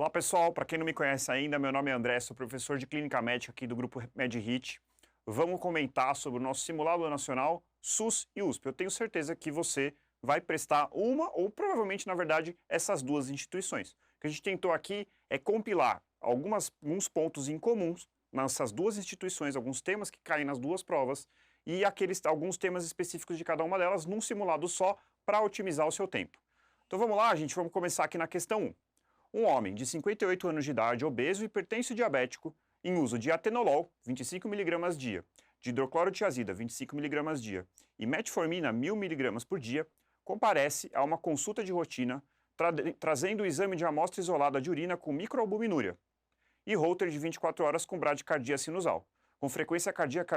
Olá pessoal, para quem não me conhece ainda, meu nome é André, sou professor de Clínica Médica aqui do grupo MedHit. Vamos comentar sobre o nosso simulado nacional SUS e USP. Eu tenho certeza que você vai prestar uma ou provavelmente, na verdade, essas duas instituições. O que a gente tentou aqui é compilar alguns pontos em comuns nessas duas instituições, alguns temas que caem nas duas provas e alguns temas específicos de cada uma delas num simulado só para otimizar o seu tempo. Então vamos lá, gente, vamos começar aqui na questão 1. Um homem de 58 anos de idade, obeso, hipertenso e diabético, em uso de atenolol, 25 mg dia, de hidroclorotiazida, 25 mg dia, e metformina, 1000 mg por dia, comparece a uma consulta de rotina trazendo o exame de amostra isolada de urina com microalbuminúria e Holter de 24 horas com bradicardia sinusal, com frequência cardíaca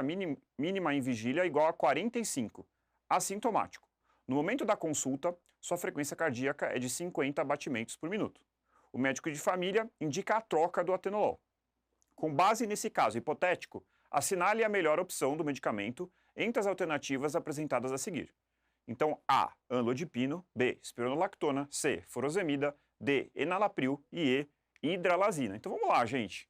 mínima em vigília igual a 45, assintomático. No momento da consulta, sua frequência cardíaca é de 50 batimentos por minuto. O médico de família indica a troca do atenolol. Com base nesse caso hipotético, assinale a melhor opção do medicamento entre as alternativas apresentadas a seguir. Então, A, amlodipino, B, espironolactona, C, furosemida, D, enalapril e E, hidralazina. Então vamos lá, gente.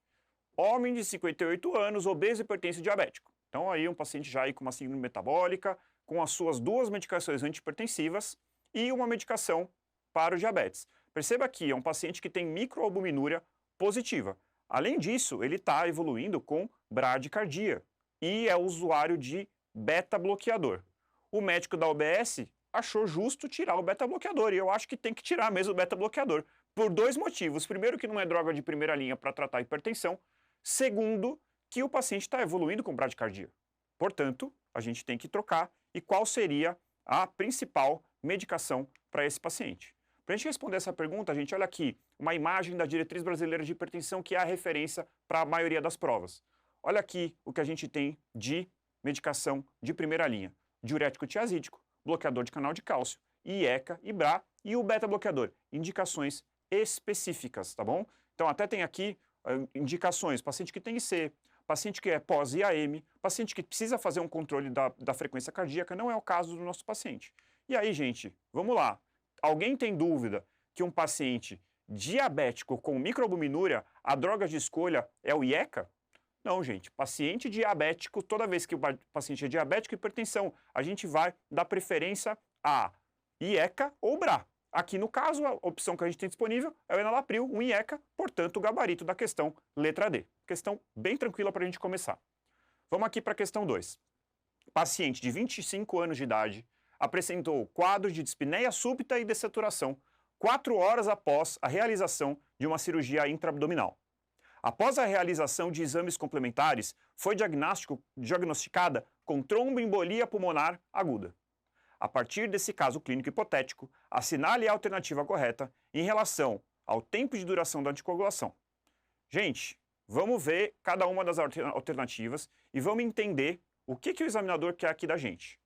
Homem de 58 anos, obeso, hipertenso e diabético. Então aí um paciente já aí com uma síndrome metabólica, com as suas duas medicações antihipertensivas e uma medicação para o diabetes. Perceba que é um paciente que tem microalbuminúria positiva. Além disso, ele está evoluindo com bradicardia e é usuário de beta-bloqueador. O médico da OBS achou justo tirar o beta-bloqueador e eu acho que tem que tirar mesmo o beta-bloqueador por dois motivos. Primeiro, que não é droga de primeira linha para tratar hipertensão. Segundo, que o paciente está evoluindo com bradicardia. Portanto, a gente tem que trocar. E qual seria a principal medicação para esse paciente? Para a gente responder essa pergunta, gente, olha aqui, uma imagem da Diretriz Brasileira de Hipertensão, que é a referência para a maioria das provas. Olha aqui o que a gente tem de medicação de primeira linha. Diurético tiazídico, bloqueador de canal de cálcio, IECA, IBRA e o beta-bloqueador. Indicações específicas, tá bom? Então até tem aqui indicações, paciente que tem IC, paciente que é pós-IAM, paciente que precisa fazer um controle da frequência cardíaca, não é o caso do nosso paciente. E aí, gente, vamos lá. Alguém tem dúvida que um paciente diabético com microalbuminúria, a droga de escolha é o IECA? Não, gente. Paciente diabético, toda vez que o paciente é diabético e hipertensão, a gente vai dar preferência a IECA ou BRA. Aqui no caso, a opção que a gente tem disponível é o enalapril, um IECA, portanto o gabarito da questão letra D. Questão bem tranquila para a gente começar. Vamos aqui para a questão 2. Paciente de 25 anos de idade apresentou quadro de dispneia súbita e dessaturação 4 horas após a realização de uma cirurgia intraabdominal. Após a realização de exames complementares, foi diagnosticada com tromboembolia pulmonar aguda. A partir desse caso clínico hipotético, assinale a alternativa correta em relação ao tempo de duração da anticoagulação. Gente, vamos ver cada uma das alternativas e vamos entender o que o examinador quer aqui da gente.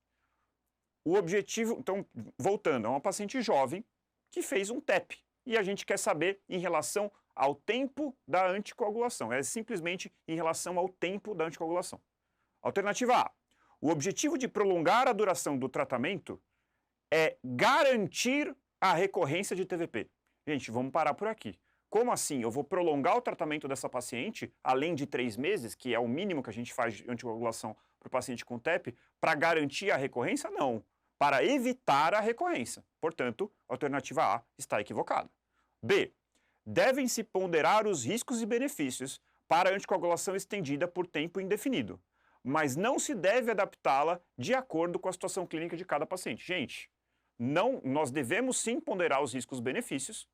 O objetivo, então, voltando, é uma paciente jovem que fez um TEP e a gente quer saber em relação ao tempo da anticoagulação. É simplesmente em relação ao tempo da anticoagulação. Alternativa A. O objetivo de prolongar a duração do tratamento é garantir a recorrência de TVP. Gente, vamos parar por aqui. Como assim? Eu vou prolongar o tratamento dessa paciente, além de 3 meses, que é o mínimo que a gente faz de anticoagulação para o paciente com TEP, para garantir a recorrência? Não. Para evitar a recorrência. Portanto, a alternativa A está equivocada. B. Devem-se ponderar os riscos e benefícios para a anticoagulação estendida por tempo indefinido, mas não se deve adaptá-la de acordo com a situação clínica de cada paciente. Gente, não, nós devemos sim ponderar os riscos e benefícios,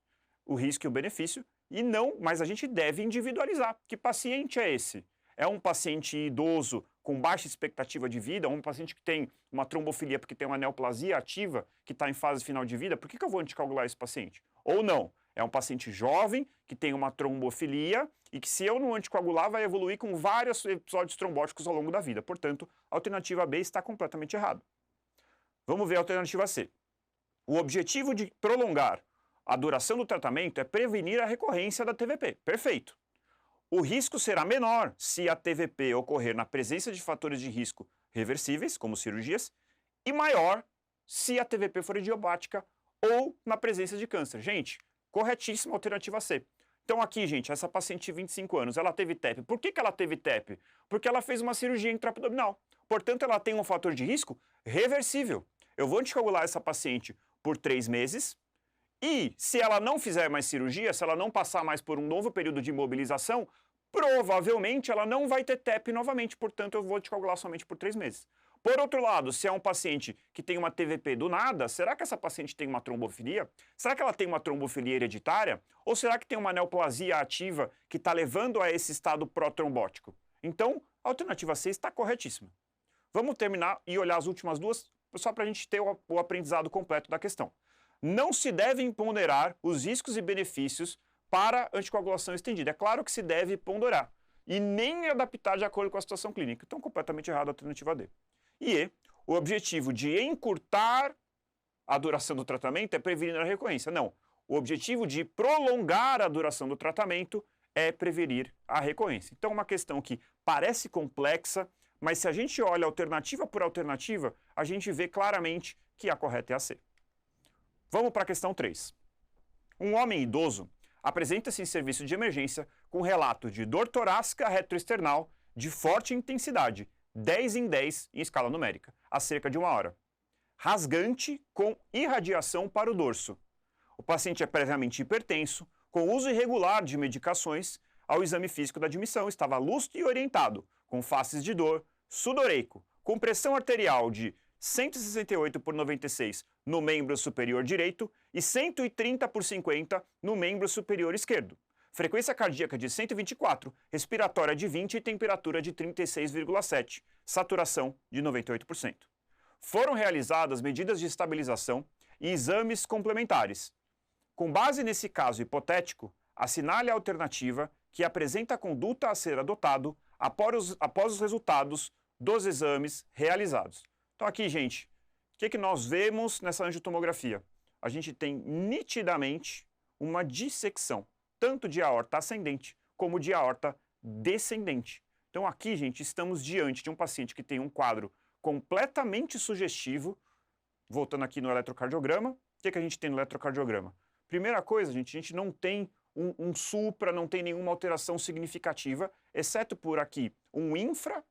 o risco e o benefício, e não, mas a gente deve individualizar. Que paciente é esse? É um paciente idoso com baixa expectativa de vida, um paciente que tem uma trombofilia porque tem uma neoplasia ativa, que está em fase final de vida, por que eu vou anticoagular esse paciente? Ou não, é um paciente jovem que tem uma trombofilia e que se eu não anticoagular vai evoluir com vários episódios trombóticos ao longo da vida. Portanto, a alternativa B está completamente errada. Vamos ver a alternativa C. O objetivo de prolongar a duração do tratamento é prevenir a recorrência da TVP. Perfeito. O risco será menor se a TVP ocorrer na presença de fatores de risco reversíveis, como cirurgias, e maior se a TVP for idiopática ou na presença de câncer. Gente, corretíssima alternativa C. Então aqui, gente, essa paciente de 25 anos, ela teve TEP. Por que ela teve TEP? Porque ela fez uma cirurgia intraabdominal. Portanto, ela tem um fator de risco reversível. Eu vou anticoagular essa paciente por 3 meses e, se ela não fizer mais cirurgia, se ela não passar mais por um novo período de imobilização, provavelmente ela não vai ter TEP novamente. Portanto, eu vou anticoagular somente por 3 meses. Por outro lado, se é um paciente que tem uma TVP do nada, será que essa paciente tem uma trombofilia? Será que ela tem uma trombofilia hereditária? Ou será que tem uma neoplasia ativa que está levando a esse estado protrombótico? Então, a alternativa C está corretíssima. Vamos terminar e olhar as últimas duas, só para a gente ter o aprendizado completo da questão. Não se devem ponderar os riscos e benefícios para anticoagulação estendida. É claro que se deve ponderar. E nem adaptar de acordo com a situação clínica. Então, completamente errado a alternativa D. E o objetivo de encurtar a duração do tratamento é prevenir a recorrência. Não. O objetivo de prolongar a duração do tratamento é prevenir a recorrência. Então, uma questão que parece complexa, mas se a gente olha alternativa por alternativa, a gente vê claramente que a correta é a C. Vamos para a questão 3. Um homem idoso apresenta-se em serviço de emergência com relato de dor torácica retroesternal de forte intensidade, 10 em 10 em escala numérica, há cerca de 1 hora. Rasgante com irradiação para o dorso. O paciente é previamente hipertenso, com uso irregular de medicações. Ao exame físico da admissão, estava lúcido e orientado, com faces de dor, sudoreico, com pressão arterial de 168/96 no membro superior direito e 130/50 no membro superior esquerdo. Frequência cardíaca de 124, respiratória de 20 e temperatura de 36,7, saturação de 98%. Foram realizadas medidas de estabilização e exames complementares. Com base nesse caso hipotético, assinale a alternativa que apresenta a conduta a ser adotado após os resultados dos exames realizados. Então aqui, gente, o que nós vemos nessa angiotomografia? A gente tem nitidamente uma dissecção, tanto de aorta ascendente como de aorta descendente. Então aqui, gente, estamos diante de um paciente que tem um quadro completamente sugestivo. Voltando aqui no eletrocardiograma, o que a gente tem no eletrocardiograma? Primeira coisa, gente, a gente não tem um supra, não tem nenhuma alteração significativa, exceto por aqui um infra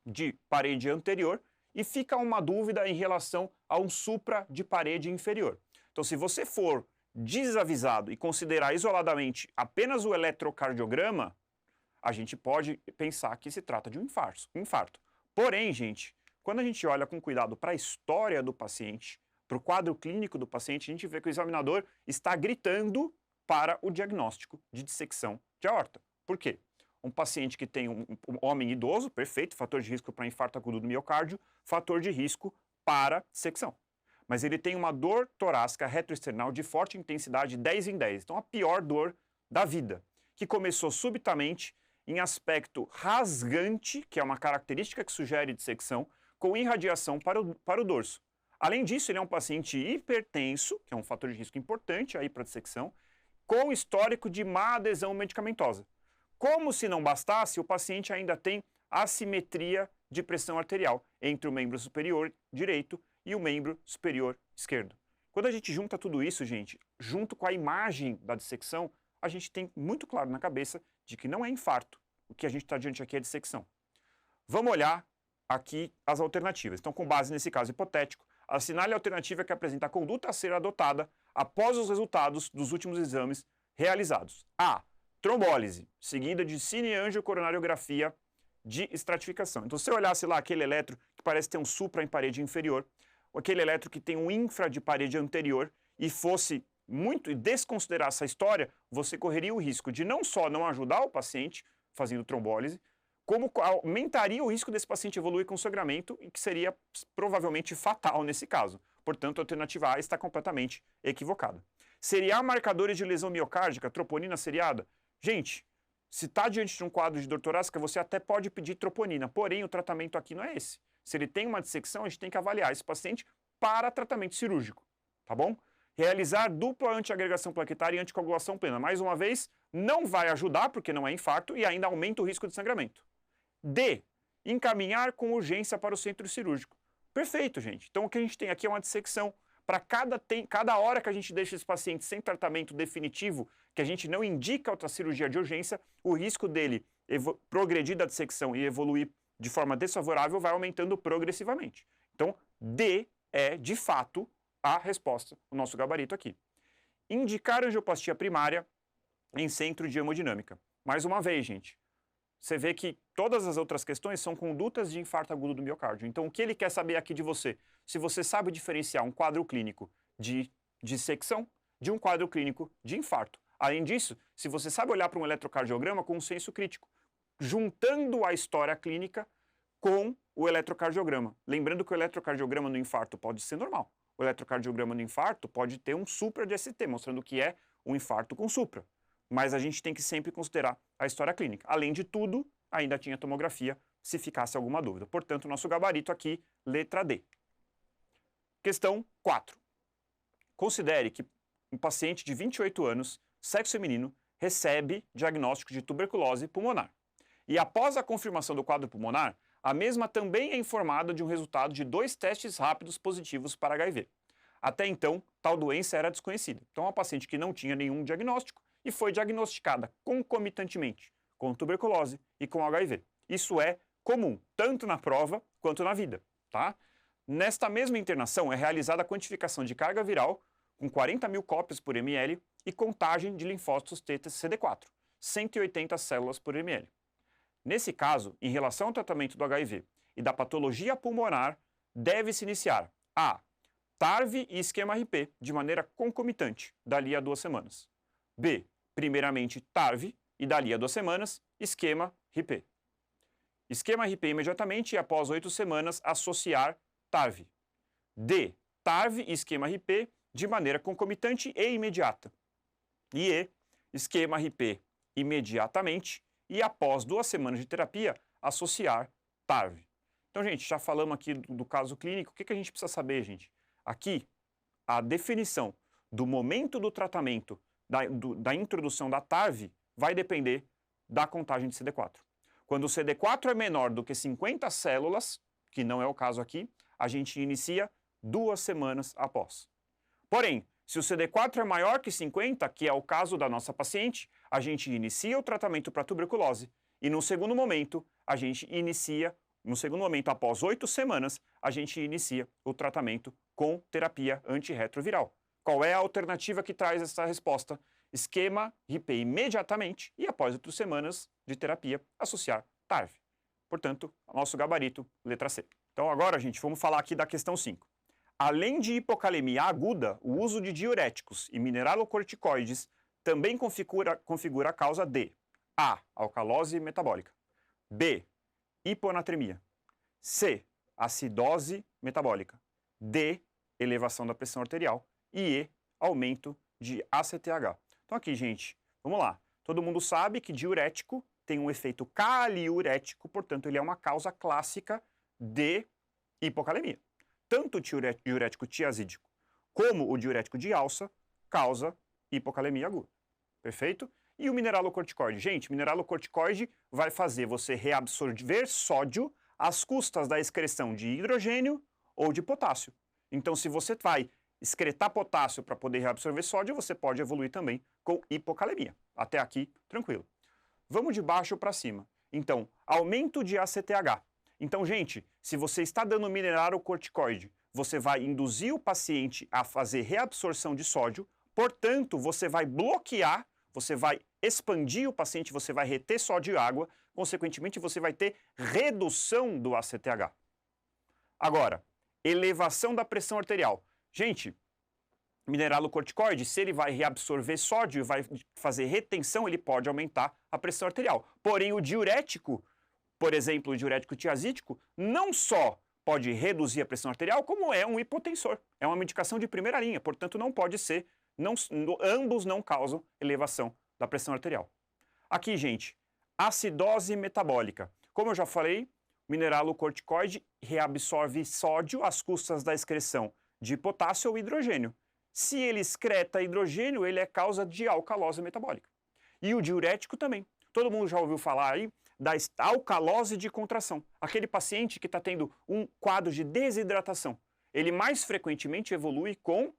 de parede anterior, e fica uma dúvida em relação a um supra de parede inferior. Então, se você for desavisado e considerar isoladamente apenas o eletrocardiograma, a gente pode pensar que se trata de um infarto. Porém, gente, quando a gente olha com cuidado para a história do paciente, para o quadro clínico do paciente, a gente vê que o examinador está gritando para o diagnóstico de dissecção de aorta. Por quê? Um paciente que tem um homem idoso, perfeito, fator de risco para infarto agudo do miocárdio, fator de risco para dissecção. Mas ele tem uma dor torácica retroesternal de forte intensidade 10 em 10. Então, a pior dor da vida, que começou subitamente em aspecto rasgante, que é uma característica que sugere dissecção, com irradiação para o dorso. Além disso, ele é um paciente hipertenso, que é um fator de risco importante aí para dissecção, com histórico de má adesão medicamentosa. Como se não bastasse, o paciente ainda tem assimetria de pressão arterial entre o membro superior direito e o membro superior esquerdo. Quando a gente junta tudo isso, gente, junto com a imagem da dissecção, a gente tem muito claro na cabeça de que não é infarto. O que a gente está diante aqui é dissecção. Vamos olhar aqui as alternativas. Então, com base nesse caso hipotético, assinale a alternativa que apresenta a conduta a ser adotada após os resultados dos últimos exames realizados. A. Trombólise, seguida de cineangiocoronariografia de estratificação. Então, se eu olhasse lá aquele eletro que parece ter um supra em parede inferior, ou aquele eletro que tem um infra de parede anterior, e fosse muito e desconsiderar essa história, você correria o risco de não só não ajudar o paciente fazendo trombólise, como aumentaria o risco desse paciente evoluir com sangramento, e que seria provavelmente fatal nesse caso. Portanto, a alternativa A está completamente equivocada. Seriar marcadores de lesão miocárdica, troponina seriada? Gente, se está diante de um quadro de dor torácica, você até pode pedir troponina, porém o tratamento aqui não é esse. Se ele tem uma dissecção, a gente tem que avaliar esse paciente para tratamento cirúrgico, tá bom? Realizar dupla antiagregação plaquetária e anticoagulação plena. Mais uma vez, não vai ajudar porque não é infarto e ainda aumenta o risco de sangramento. D. Encaminhar com urgência para o centro cirúrgico. Perfeito, gente. Então o que a gente tem aqui é uma dissecção Para cada hora que a gente deixa esse paciente sem tratamento definitivo, que a gente não indica outra cirurgia de urgência, o risco dele progredir da dissecção e evoluir de forma desfavorável vai aumentando progressivamente. Então, D é, de fato, a resposta, o nosso gabarito aqui. Indicar angioplastia primária em centro de hemodinâmica. Mais uma vez, gente, você vê que todas as outras questões são condutas de infarto agudo do miocárdio. Então, o que ele quer saber aqui de você? Se você sabe diferenciar um quadro clínico de dissecção de um quadro clínico de infarto. Além disso, se você sabe olhar para um eletrocardiograma com um senso crítico, juntando a história clínica com o eletrocardiograma. Lembrando que o eletrocardiograma no infarto pode ser normal. O eletrocardiograma no infarto pode ter um supra de ST, mostrando que é um infarto com supra. Mas a gente tem que sempre considerar a história clínica. Além de tudo, ainda tinha tomografia, se ficasse alguma dúvida. Portanto, nosso gabarito aqui, letra D. Questão 4. Considere que um paciente de 28 anos, sexo feminino, recebe diagnóstico de tuberculose pulmonar. E após a confirmação do quadro pulmonar, a mesma também é informada de um resultado de 2 testes rápidos positivos para HIV. Até então, tal doença era desconhecida. Então, é uma paciente que não tinha nenhum diagnóstico e foi diagnosticada concomitantemente com tuberculose e com HIV. Isso é comum, tanto na prova quanto na vida, tá? Nesta mesma internação é realizada a quantificação de carga viral com 40 mil cópias por ml e contagem de linfócitos TCD4, 180 células por ml. Nesse caso, em relação ao tratamento do HIV e da patologia pulmonar, deve-se iniciar a TARV e esquema RP de maneira concomitante, dali a 2 semanas. B. Primeiramente TARV e dali a 2 semanas, esquema RP. Esquema RP imediatamente e após 8 semanas associar TARV. D. TARV e esquema RP de maneira concomitante e imediata. E E. Esquema RP imediatamente e após 2 semanas de terapia, associar TARV. Então, gente, já falamos aqui do caso clínico. O que a gente precisa saber, gente? Aqui, a definição do momento do tratamento, da introdução da TARV, vai depender da contagem de CD4. Quando o CD4 é menor do que 50 células, que não é o caso aqui, a gente inicia 2 semanas após. Porém, se o CD4 é maior que 50, que é o caso da nossa paciente, a gente inicia o tratamento para tuberculose e no segundo momento, após 8 semanas, a gente inicia o tratamento com terapia antirretroviral. Qual é a alternativa que traz essa resposta? Esquema RP imediatamente e após 8 semanas de terapia, associar TARV. Portanto, nosso gabarito, letra C. Então agora, gente, vamos falar aqui da questão 5. Além de hipocalemia aguda, o uso de diuréticos e mineralocorticoides também configura a causa de A. Alcalose metabólica. B. Hiponatremia. C. Acidose metabólica. D. Elevação da pressão arterial. E E. Aumento de ACTH. Então aqui, gente, vamos lá. Todo mundo sabe que diurético tem um efeito caliurético, portanto, ele é uma causa clássica de hipocalemia. Tanto o diurético tiazídico como o diurético de alça causa hipocalemia aguda. Perfeito? E o mineralocorticoide? Gente, o mineralocorticoide vai fazer você reabsorver sódio às custas da excreção de hidrogênio ou de potássio. Então, se você vai excretar potássio para poder reabsorver sódio, você pode evoluir também com hipocalemia. Até aqui, tranquilo. Vamos de baixo para cima. Então, aumento de ACTH. Então, gente, se você está dando mineralocorticoide, você vai induzir o paciente a fazer reabsorção de sódio, portanto, você vai bloquear, você vai expandir o paciente, você vai reter sódio e água, consequentemente, você vai ter redução do ACTH. Agora, elevação da pressão arterial. Gente, mineralocorticoide, se ele vai reabsorver sódio e vai fazer retenção, ele pode aumentar a pressão arterial. Porém, o diurético, por exemplo, o diurético tiazídico, não só pode reduzir a pressão arterial, como é um hipotensor. É uma medicação de primeira linha, portanto, não pode ser, ambos não causam elevação da pressão arterial. Aqui, gente, acidose metabólica. Como eu já falei, mineralocorticoide reabsorve sódio às custas da excreção de potássio ou hidrogênio. Se ele excreta hidrogênio, ele é causa de alcalose metabólica. E o diurético também. Todo mundo já ouviu falar aí da alcalose de contração. Aquele paciente que está tendo um quadro de desidratação. ele mais frequentemente evolui com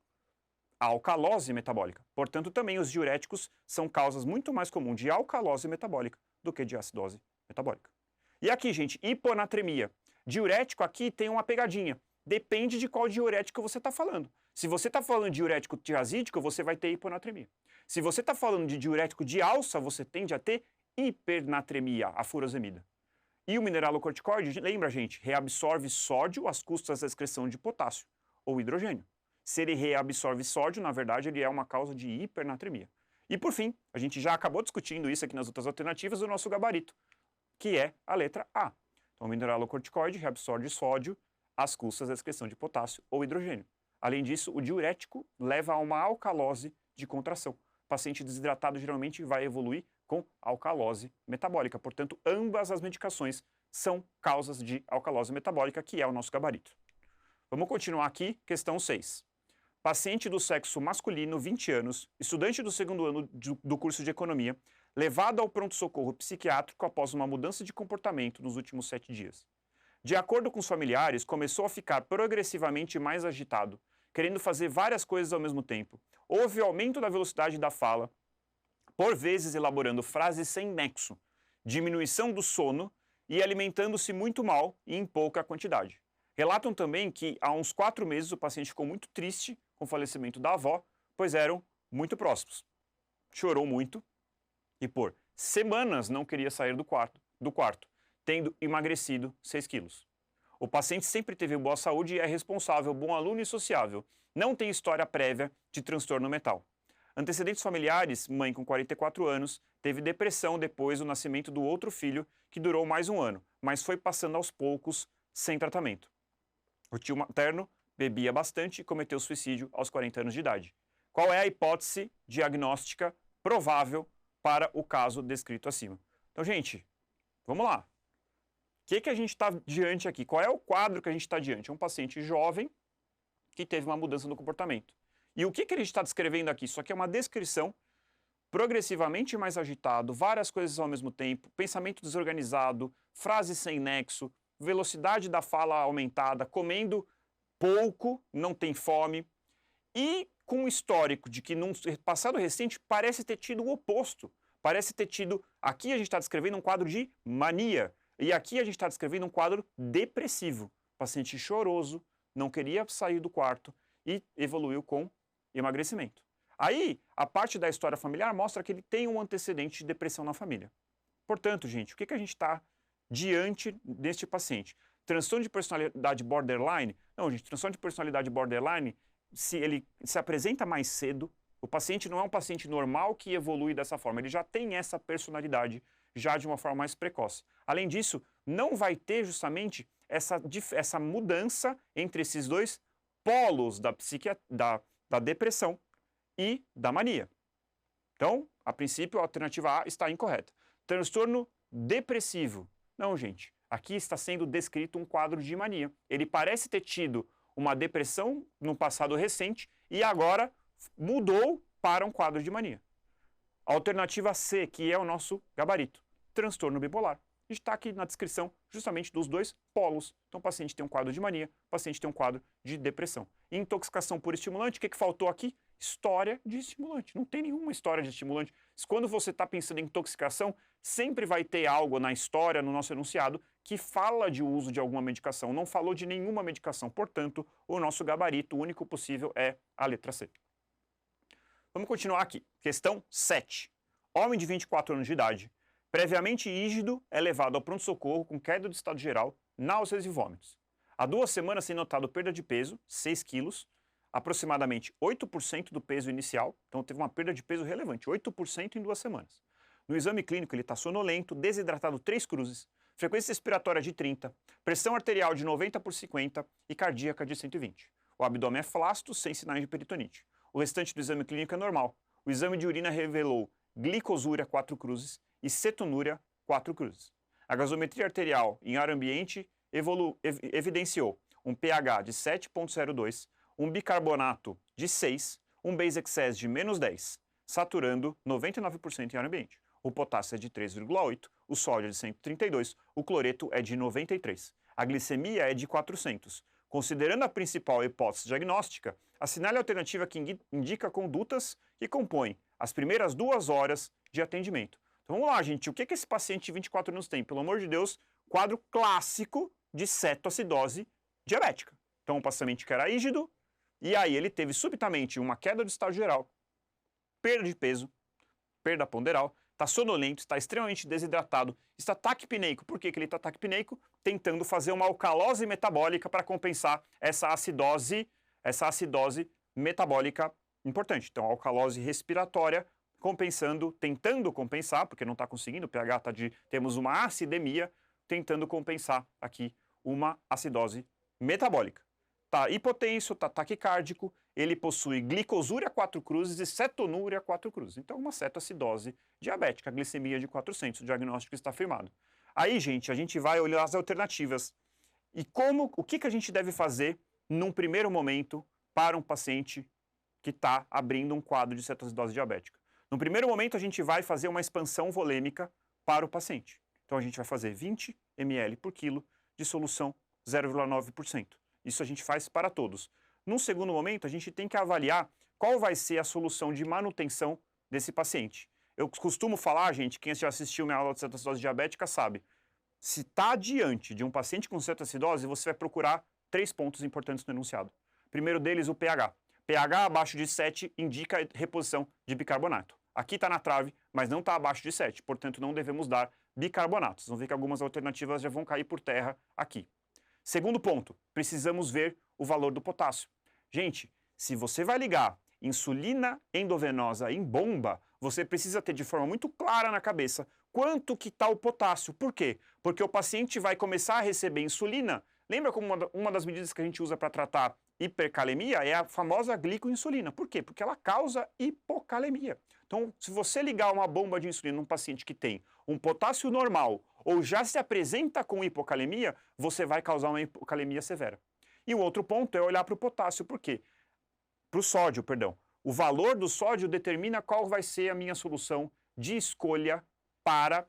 a alcalose metabólica. Portanto, também os diuréticos são causas muito mais comuns de alcalose metabólica do que de acidose metabólica. E aqui, gente, hiponatremia. Diurético aqui tem uma pegadinha. Depende de qual diurético você está falando. Se você está falando de diurético tiazídico, você vai ter hiponatremia. Se você está falando de diurético de alça, você tende a ter hipernatremia, a furosemida. E o mineralocorticoide, lembra, gente, reabsorve sódio às custas da excreção de potássio ou hidrogênio. Se ele reabsorve sódio, na verdade, ele é uma causa de hipernatremia. E por fim, a gente já acabou discutindo isso aqui nas outras alternativas do nosso gabarito, que é a letra A. Então, o mineralocorticoide reabsorve sódio às custas da excreção de potássio ou hidrogênio. Além disso, o diurético leva a uma alcalose de contração. O paciente desidratado geralmente vai evoluir com alcalose metabólica. Portanto, ambas as medicações são causas de alcalose metabólica, que é o nosso gabarito. Vamos continuar aqui, questão 6. Paciente do sexo masculino, 20 anos, estudante do segundo ano do curso de economia, levado ao pronto-socorro psiquiátrico após uma mudança de comportamento nos últimos 7 dias. De acordo com os familiares, começou a ficar progressivamente mais agitado, querendo fazer várias coisas ao mesmo tempo. Houve aumento da velocidade da fala, por vezes elaborando frases sem nexo, diminuição do sono e alimentando-se muito mal e em pouca quantidade. Relatam também que há uns 4 meses o paciente ficou muito triste com o falecimento da avó, pois eram muito próximos. Chorou muito e por semanas não queria sair do quarto, tendo emagrecido 6 quilos. O paciente sempre teve boa saúde e é responsável, bom aluno e sociável. Não tem história prévia de transtorno mental. Antecedentes familiares, mãe com 44 anos, teve depressão depois do nascimento do outro filho, que durou mais um ano, mas foi passando aos poucos sem tratamento. O tio materno bebia bastante e cometeu suicídio aos 40 anos de idade. Qual é a hipótese diagnóstica provável para o caso descrito acima? Então, gente, vamos lá. O que a gente está diante aqui? Qual é o quadro que a gente está diante? É um paciente jovem que teve uma mudança no comportamento. E o que a gente está descrevendo aqui? Isso aqui é uma descrição progressivamente mais agitado, várias coisas ao mesmo tempo, pensamento desorganizado, frases sem nexo, velocidade da fala aumentada, comendo pouco, não tem fome, e com um histórico de que num passado recente parece ter tido o oposto. Parece ter tido, aqui a gente está descrevendo um quadro de mania, e aqui a gente está descrevendo um quadro depressivo. Paciente choroso, não queria sair do quarto e evoluiu com emagrecimento. Aí, a parte da história familiar mostra que ele tem um antecedente de depressão na família. Portanto, gente, o que a gente está diante deste paciente? Transtorno de personalidade borderline? Não, gente, transtorno de personalidade borderline, se ele se apresenta mais cedo, o paciente não é um paciente normal que evolui dessa forma, ele já tem essa personalidade já de uma forma mais precoce. Além disso, não vai ter justamente essa mudança entre esses dois polos da depressão e da mania. Então, a princípio, a alternativa A está incorreta. Transtorno depressivo. Não, gente. Aqui está sendo descrito um quadro de mania. Ele parece ter tido uma depressão no passado recente e agora mudou para um quadro de mania. A alternativa C, que é o nosso gabarito. Transtorno bipolar. Está aqui na descrição justamente dos dois polos. Então, o paciente tem um quadro de mania, o paciente tem um quadro de depressão. Intoxicação por estimulante, o que faltou aqui? História de estimulante. Não tem nenhuma história de estimulante. Quando você está pensando em intoxicação, sempre vai ter algo na história, no nosso enunciado, que fala de uso de alguma medicação. Não falou de nenhuma medicação. Portanto, o nosso gabarito único possível é a letra C. Vamos continuar aqui. Questão 7. Homem de 24 anos de idade, previamente rígido, é levado ao pronto-socorro com queda do estado geral, náuseas e vômitos. Há 2 semanas tem notado perda de peso, 6 quilos, aproximadamente 8% do peso inicial, então teve uma perda de peso relevante, 8% em 2 semanas. No exame clínico ele está sonolento, desidratado 3 cruzes, frequência respiratória de 30, pressão arterial de 90/50 e cardíaca de 120. O abdômen é flácido, sem sinais de peritonite. O restante do exame clínico é normal. O exame de urina revelou glicosúria 4 cruzes e cetonúria 4 cruzes. A gasometria arterial em ar ambiente evidenciou um pH de 7,02, um bicarbonato de 6, um base excess de -10, saturando 99% em ar ambiente. O potássio é de 3,8, o sódio é de 132, o cloreto é de 93. A glicemia é de 400, Considerando a principal hipótese diagnóstica, assinale a alternativa que indica condutas que compõem as primeiras 2 horas de atendimento. Então vamos lá, gente. O que esse paciente de 24 anos tem? Pelo amor de Deus, quadro clássico de cetoacidose diabética. Então um paciente que era rígido, e aí ele teve subitamente uma queda do estado geral, perda de peso, perda ponderal, está sonolento, está extremamente desidratado, está taquipneico. Por que ele está taquipneico? Tentando fazer uma alcalose metabólica para compensar essa acidose metabólica importante. Então, alcalose respiratória compensando, tentando compensar, porque não está conseguindo, o pH está temos uma acidemia, tentando compensar aqui uma acidose metabólica. Está hipotenso, está taquicárdico, ele possui glicosúria 4 cruzes e cetonúria 4 cruzes. Então, uma cetoacidose diabética, glicemia de 400, o diagnóstico está firmado. Aí, gente, a gente vai olhar as alternativas. E o que a gente deve fazer num primeiro momento para um paciente que está abrindo um quadro de cetoacidose diabética? No primeiro momento, a gente vai fazer uma expansão volêmica para o paciente. Então, a gente vai fazer 20 ml por quilo de solução 0,9%. Isso a gente faz para todos. Num segundo momento, a gente tem que avaliar qual vai ser a solução de manutenção desse paciente. Eu costumo falar, gente, quem já assistiu minha aula de cetoacidose diabética sabe, se está diante de um paciente com cetoacidose, você vai procurar 3 pontos importantes no enunciado. Primeiro deles, o pH. pH abaixo de 7 indica reposição de bicarbonato. Aqui está na trave, mas não está abaixo de 7, portanto não devemos dar bicarbonatos. Vão ver que algumas alternativas já vão cair por terra aqui. Segundo ponto, precisamos ver o valor do potássio. Gente, se você vai ligar insulina endovenosa em bomba, você precisa ter de forma muito clara na cabeça quanto que está o potássio. Por quê? Porque o paciente vai começar a receber insulina. Lembra como uma das medidas que a gente usa para tratar hipercalemia é a famosa glicoinsulina. Por quê? Porque ela causa hipocalemia. Então, se você ligar uma bomba de insulina num paciente que tem um potássio normal ou já se apresenta com hipocalemia, você vai causar uma hipocalemia severa. E o outro ponto é olhar para o potássio. Por quê? Para o sódio, perdão. O valor do sódio determina qual vai ser a minha solução de escolha para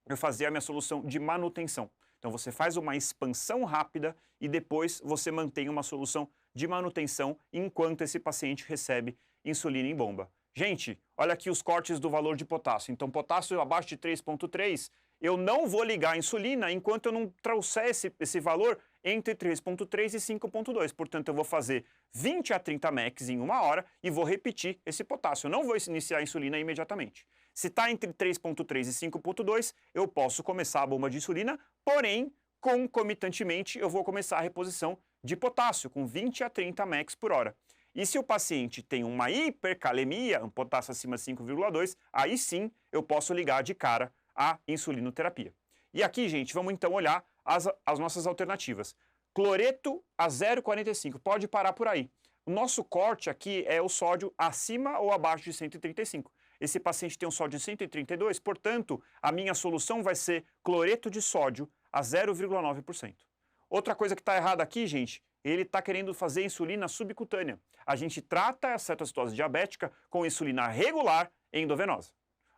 eu fazer a minha solução de manutenção. Então você faz uma expansão rápida e depois você mantém uma solução de manutenção enquanto esse paciente recebe insulina em bomba. Gente, olha aqui os cortes do valor de potássio. Então potássio abaixo de 3,3, eu não vou ligar a insulina enquanto eu não trouxer esse valor entre 3,3 e 5,2. Portanto, eu vou fazer 20 a 30 mEq em 1 hora e vou repetir esse potássio. Eu não vou iniciar a insulina imediatamente. Se está entre 3,3 e 5,2, eu posso começar a bomba de insulina, porém, concomitantemente, eu vou começar a reposição de potássio com 20 a 30 mEq por hora. E se o paciente tem uma hipercalemia, um potássio acima de 5,2, aí sim eu posso ligar de cara a insulinoterapia. E aqui, gente, vamos então olhar as nossas alternativas. Cloreto a 0,45, pode parar por aí. O nosso corte aqui é o sódio acima ou abaixo de 135. Esse paciente tem um sódio de 132, portanto, a minha solução vai ser cloreto de sódio a 0,9%. Outra coisa que está errada aqui, gente, ele está querendo fazer insulina subcutânea. A gente trata a cetoacidose diabética com insulina regular endovenosa.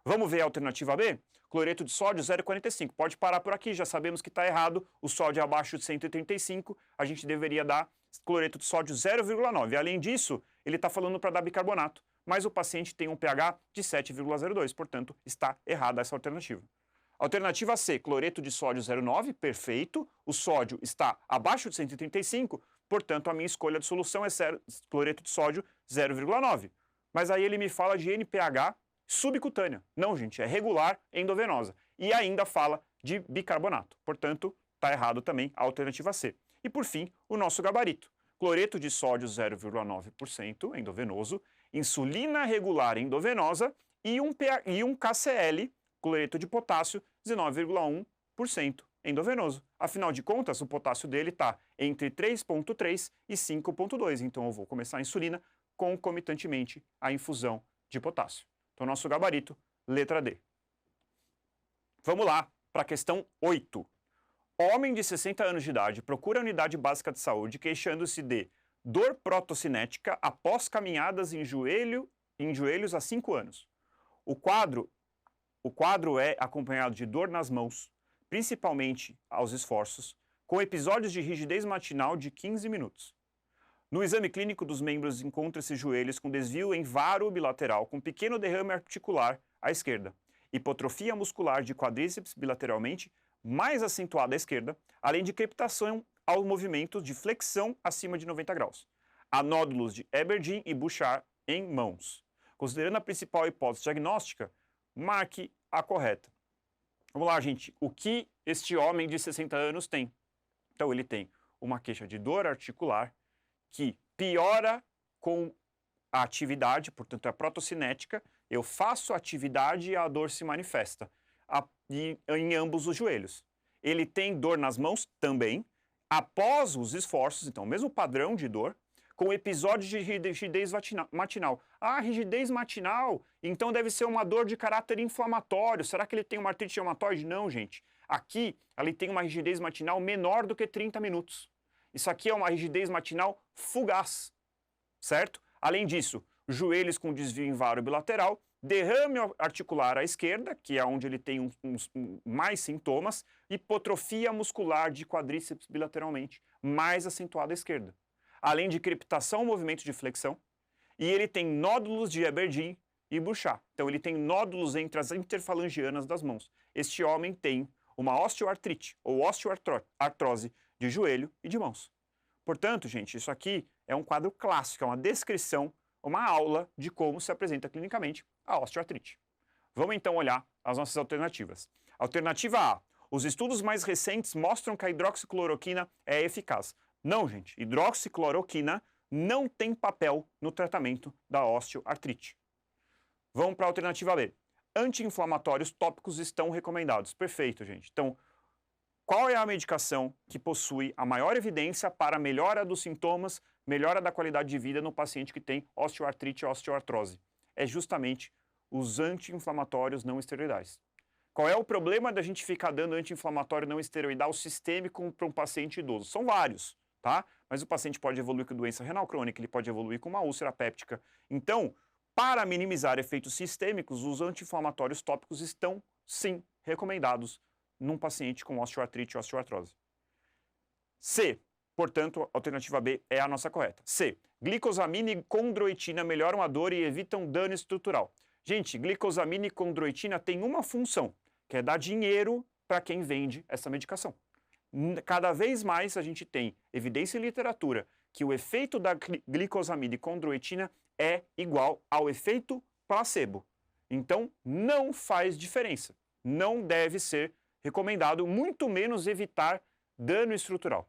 Vamos ver a alternativa B? Cloreto de sódio 0,45. Pode parar por aqui, já sabemos que está errado. O sódio é abaixo de 135, a gente deveria dar cloreto de sódio 0,9. Além disso, ele está falando para dar bicarbonato, mas o paciente tem um pH de 7,02, portanto, está errada essa alternativa. Alternativa C, cloreto de sódio 0,9, perfeito. O sódio está abaixo de 135, portanto, a minha escolha de solução é cloreto de sódio 0,9. Mas aí ele me fala de NPH subcutânea. Não, gente, é regular endovenosa. E ainda fala de bicarbonato. Portanto, está errado também a alternativa C. E por fim, o nosso gabarito. Cloreto de sódio 0,9% endovenoso, insulina regular endovenosa e um KCl, cloreto de potássio, 19,1% endovenoso. Afinal de contas, o potássio dele está entre 3,3 e 5,2. Então eu vou começar a insulina concomitantemente à infusão de potássio. Então, nosso gabarito, letra D. Vamos lá para a questão 8. Homem de 60 anos de idade procura a unidade básica de saúde queixando-se de dor protocinética após caminhadas em joelhos há 5 anos. O quadro é acompanhado de dor nas mãos, principalmente aos esforços, com episódios de rigidez matinal de 15 minutos. No exame clínico dos membros encontra-se joelhos com desvio em varo bilateral com pequeno derrame articular à esquerda, hipotrofia muscular de quadríceps bilateralmente mais acentuada à esquerda, além de crepitação ao movimento de flexão acima de 90 graus. Há nódulos de Aberdeen e Bouchard em mãos. Considerando a principal hipótese diagnóstica, marque a correta. Vamos lá, gente. O que este homem de 60 anos tem? Então, ele tem uma queixa de dor articular que piora com a atividade, portanto, é protocinética. Eu faço atividade e a dor se manifesta em ambos os joelhos. Ele tem dor nas mãos também, após os esforços, então, mesmo padrão de dor, com episódios de rigidez matinal. Ah, rigidez matinal, então deve ser uma dor de caráter inflamatório. Será que ele tem uma artrite reumatoide? Não, gente. Aqui, ele tem uma rigidez matinal menor do que 30 minutos. Isso aqui é uma rigidez matinal fugaz, certo? Além disso, joelhos com desvio em varo bilateral, derrame articular à esquerda, que é onde ele tem mais sintomas, hipotrofia muscular de quadríceps bilateralmente, mais acentuada à esquerda. Além de crepitação, movimento de flexão, e ele tem nódulos de Aberdeen e Bouchard. Então ele tem nódulos entre as interfalangianas das mãos. Este homem tem uma osteoartrite ou osteoartrose de joelho e de mãos. Portanto, gente, isso aqui é um quadro clássico, é uma descrição, uma aula de como se apresenta clinicamente a osteoartrite. Vamos então olhar as nossas alternativas. Alternativa A. Os estudos mais recentes mostram que a hidroxicloroquina é eficaz. Não, gente. Hidroxicloroquina não tem papel no tratamento da osteoartrite. Vamos para a alternativa B. Anti-inflamatórios tópicos estão recomendados. Perfeito, gente. Então, qual é a medicação que possui a maior evidência para a melhora dos sintomas, melhora da qualidade de vida no paciente que tem osteoartrite e osteoartrose? É justamente os anti-inflamatórios não esteroidais. Qual é o problema da gente ficar dando anti-inflamatório não esteroidal sistêmico para um paciente idoso? São vários, tá? Mas o paciente pode evoluir com doença renal crônica, ele pode evoluir com uma úlcera péptica. Então, para minimizar efeitos sistêmicos, os anti-inflamatórios tópicos estão, sim, recomendados num paciente com osteoartrite e osteoartrose. C. Portanto, a alternativa B é a nossa correta. C. Glicosamina e condroitina melhoram a dor e evitam dano estrutural. Gente, glicosamina e condroitina têm uma função, que é dar dinheiro para quem vende essa medicação. Cada vez mais a gente tem evidência em literatura que o efeito da glicosamina e condroitina é igual ao efeito placebo. Então, não faz diferença. Não deve ser recomendado, muito menos evitar dano estrutural.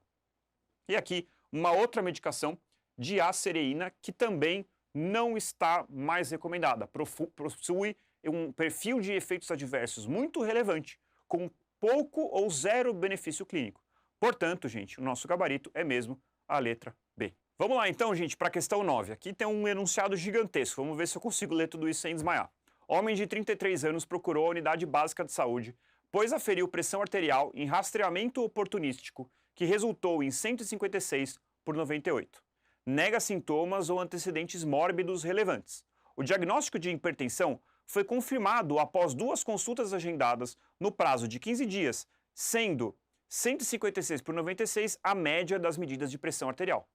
E aqui, uma outra medicação, diacereína, que também não está mais recomendada. Possui um perfil de efeitos adversos muito relevante, com pouco ou zero benefício clínico. Portanto, gente, o nosso gabarito é mesmo a letra B. Vamos lá então, gente, para a questão 9. Aqui tem um enunciado gigantesco. Vamos ver se eu consigo ler tudo isso sem desmaiar. Homem de 33 anos procurou a unidade básica de saúde, pois aferiu pressão arterial em rastreamento oportunístico, que resultou em 156/98. Nega sintomas ou antecedentes mórbidos relevantes. O diagnóstico de hipertensão foi confirmado após 2 consultas agendadas no prazo de 15 dias, sendo 156/96 a média das medidas de pressão arterial.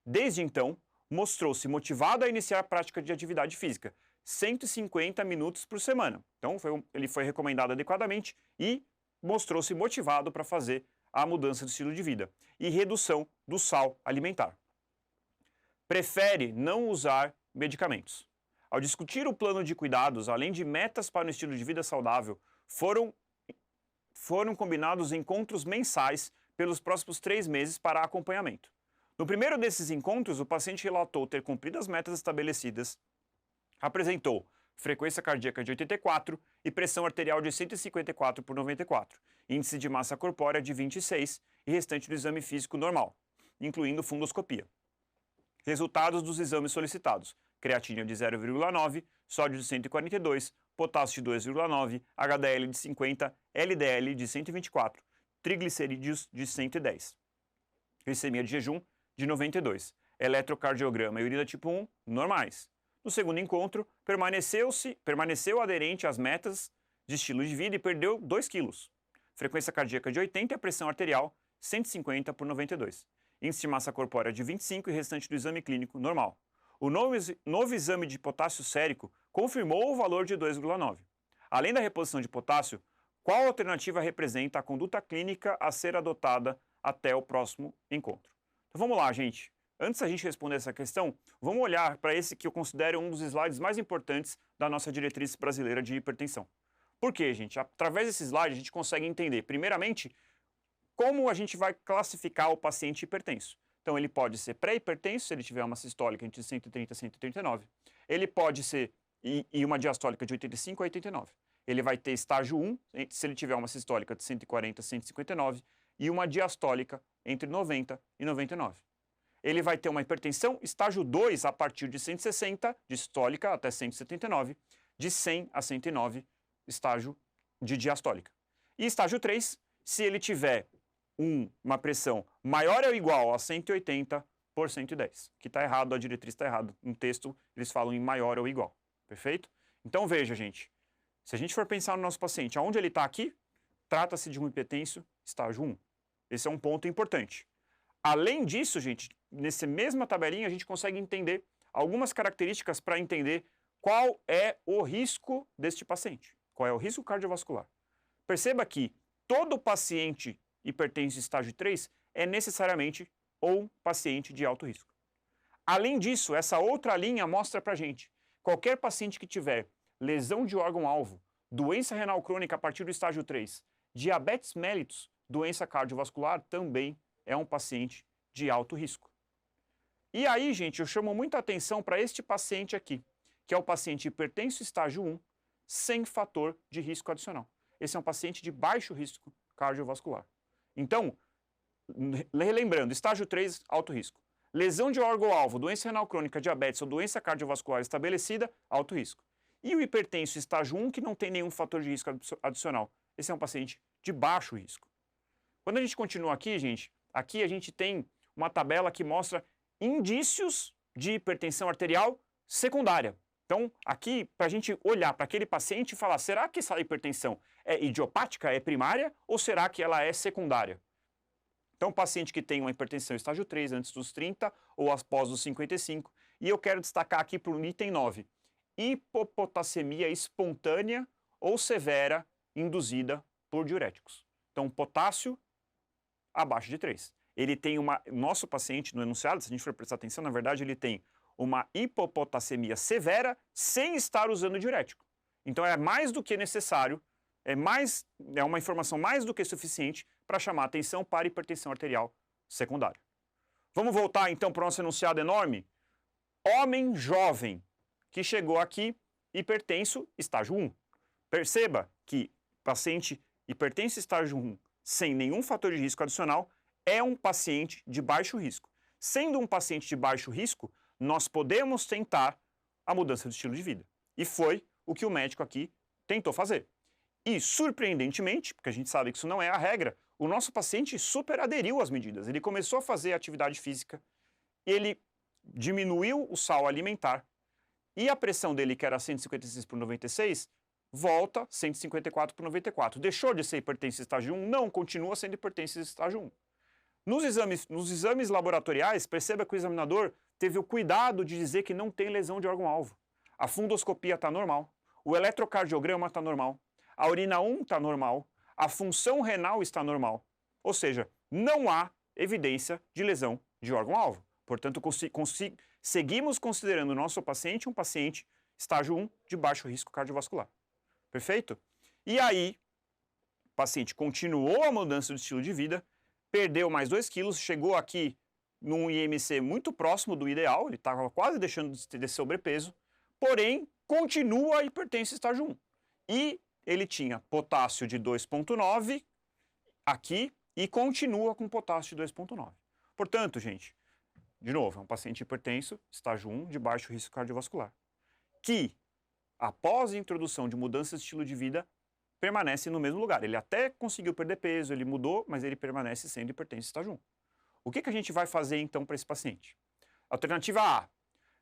Desde então, mostrou-se motivado a iniciar a prática de atividade física, 150 minutos por semana. Então, ele foi recomendado adequadamente e mostrou-se motivado para fazer a mudança de estilo de vida e redução do sal alimentar. Prefere não usar medicamentos. Ao discutir o plano de cuidados, além de metas para um estilo de vida saudável, foram combinados encontros mensais pelos próximos 3 meses para acompanhamento. No primeiro desses encontros, o paciente relatou ter cumprido as metas estabelecidas, apresentou frequência cardíaca de 84 e pressão arterial de 154/94, índice de massa corpórea de 26 e restante do exame físico normal, incluindo fundoscopia. Resultados dos exames solicitados: creatina de 0,9, sódio de 142, potássio de 2,9, HDL de 50, LDL de 124, triglicerídeos de 110. Glicemia de jejum de 92. Eletrocardiograma e urina tipo 1 normais. No segundo encontro, permaneceu aderente às metas de estilo de vida e perdeu 2 quilos. Frequência cardíaca de 80 e a pressão arterial 150 por 92. Índice de massa corpórea de 25 e restante do exame clínico normal. O novo exame de potássio sérico confirmou o valor de 2,9. Além da reposição de potássio, qual alternativa representa a conduta clínica a ser adotada até o próximo encontro? Então vamos lá, gente. Antes da gente responder essa questão, vamos olhar para esse que eu considero um dos slides mais importantes da nossa diretriz brasileira de hipertensão. Por quê, gente? Através desse slide a gente consegue entender, primeiramente, como a gente vai classificar o paciente hipertenso. Então ele pode ser pré-hipertenso, se ele tiver uma sistólica entre 130 e 139. Ele pode ser e uma diastólica de 85 a 89. Ele vai ter estágio 1, se ele tiver uma sistólica de 140 a 159, e uma diastólica entre 90 e 99. Ele vai ter uma hipertensão estágio 2 a partir de 160, de sistólica até 179, de 100 a 109, estágio de diastólica. E estágio 3, se ele tiver uma pressão maior ou igual a 180 por 110, que está errado, a diretriz está errada. No texto, eles falam em maior ou igual, perfeito? Então veja, gente, se a gente for pensar no nosso paciente, aonde ele está aqui, trata-se de um hipertenso estágio 1. Esse é um ponto importante. Além disso, gente, nessa mesma tabelinha a gente consegue entender algumas características para entender qual é o risco deste paciente, qual é o risco cardiovascular. Perceba que todo paciente hipertenso estágio 3 é necessariamente um paciente de alto risco. Além disso, essa outra linha mostra para a gente, qualquer paciente que tiver lesão de órgão-alvo, doença renal crônica a partir do estágio 3, diabetes mellitus, doença cardiovascular, também é um paciente de alto risco. E aí, gente, eu chamo muita atenção para este paciente aqui, que é o paciente hipertenso estágio 1, sem fator de risco adicional. Esse é um paciente de baixo risco cardiovascular. Então, relembrando, estágio 3, alto risco. Lesão de órgão-alvo, doença renal crônica, diabetes ou doença cardiovascular estabelecida, alto risco. E o hipertenso estágio 1, que não tem nenhum fator de risco adicional. Esse é um paciente de baixo risco. Quando a gente continua aqui, gente, aqui a gente tem uma tabela que mostra indícios de hipertensão arterial secundária. Então, aqui, para a gente olhar para aquele paciente e falar, será que essa hipertensão é idiopática, é primária, ou será que ela é secundária? Então, paciente que tem uma hipertensão estágio 3, antes dos 30 ou após os 55, e eu quero destacar aqui para o item 9, hipopotassemia espontânea ou severa induzida por diuréticos. Então, potássio abaixo de 3. Ele tem nosso paciente no enunciado, se a gente for prestar atenção, na verdade ele tem uma hipopotassemia severa sem estar usando diurético. Então é mais do que necessário, é uma informação mais do que suficiente para chamar atenção para hipertensão arterial secundária. Vamos voltar então para o nosso enunciado enorme? Homem jovem que chegou aqui, hipertenso, estágio 1. Perceba que paciente hipertenso estágio 1 sem nenhum fator de risco adicional é um paciente de baixo risco. Sendo um paciente de baixo risco, nós podemos tentar a mudança de estilo de vida. E foi o que o médico aqui tentou fazer. E, surpreendentemente, porque a gente sabe que isso não é a regra, o nosso paciente super aderiu às medidas. Ele começou a fazer atividade física, ele diminuiu o sal alimentar, e a pressão dele, que era 156 por 96, volta 154 por 94. Deixou de ser hipertenso estágio 1? Não, continua sendo hipertenso estágio 1. Nos exames laboratoriais, perceba que o examinador teve o cuidado de dizer que não tem lesão de órgão-alvo. A fundoscopia está normal, o eletrocardiograma está normal, a urina 1 está normal, a função renal está normal. Ou seja, não há evidência de lesão de órgão-alvo. Portanto, seguimos considerando o nosso paciente um paciente estágio 1 de baixo risco cardiovascular. Perfeito? E aí, o paciente continuou a mudança do estilo de vida, perdeu mais 2 quilos, chegou aqui num IMC muito próximo do ideal, ele estava quase deixando de ter sobrepeso, porém, continua hipertenso estágio 1. E ele tinha potássio de 2,9 aqui e continua com potássio de 2,9. Portanto, gente, de novo, é um paciente hipertenso, estágio 1, de baixo risco cardiovascular, que, após a introdução de mudanças de estilo de vida, permanece no mesmo lugar. Ele até conseguiu perder peso, ele mudou, mas ele permanece sendo hipertenso estágio 1. O que a gente vai fazer, então, para esse paciente? Alternativa A.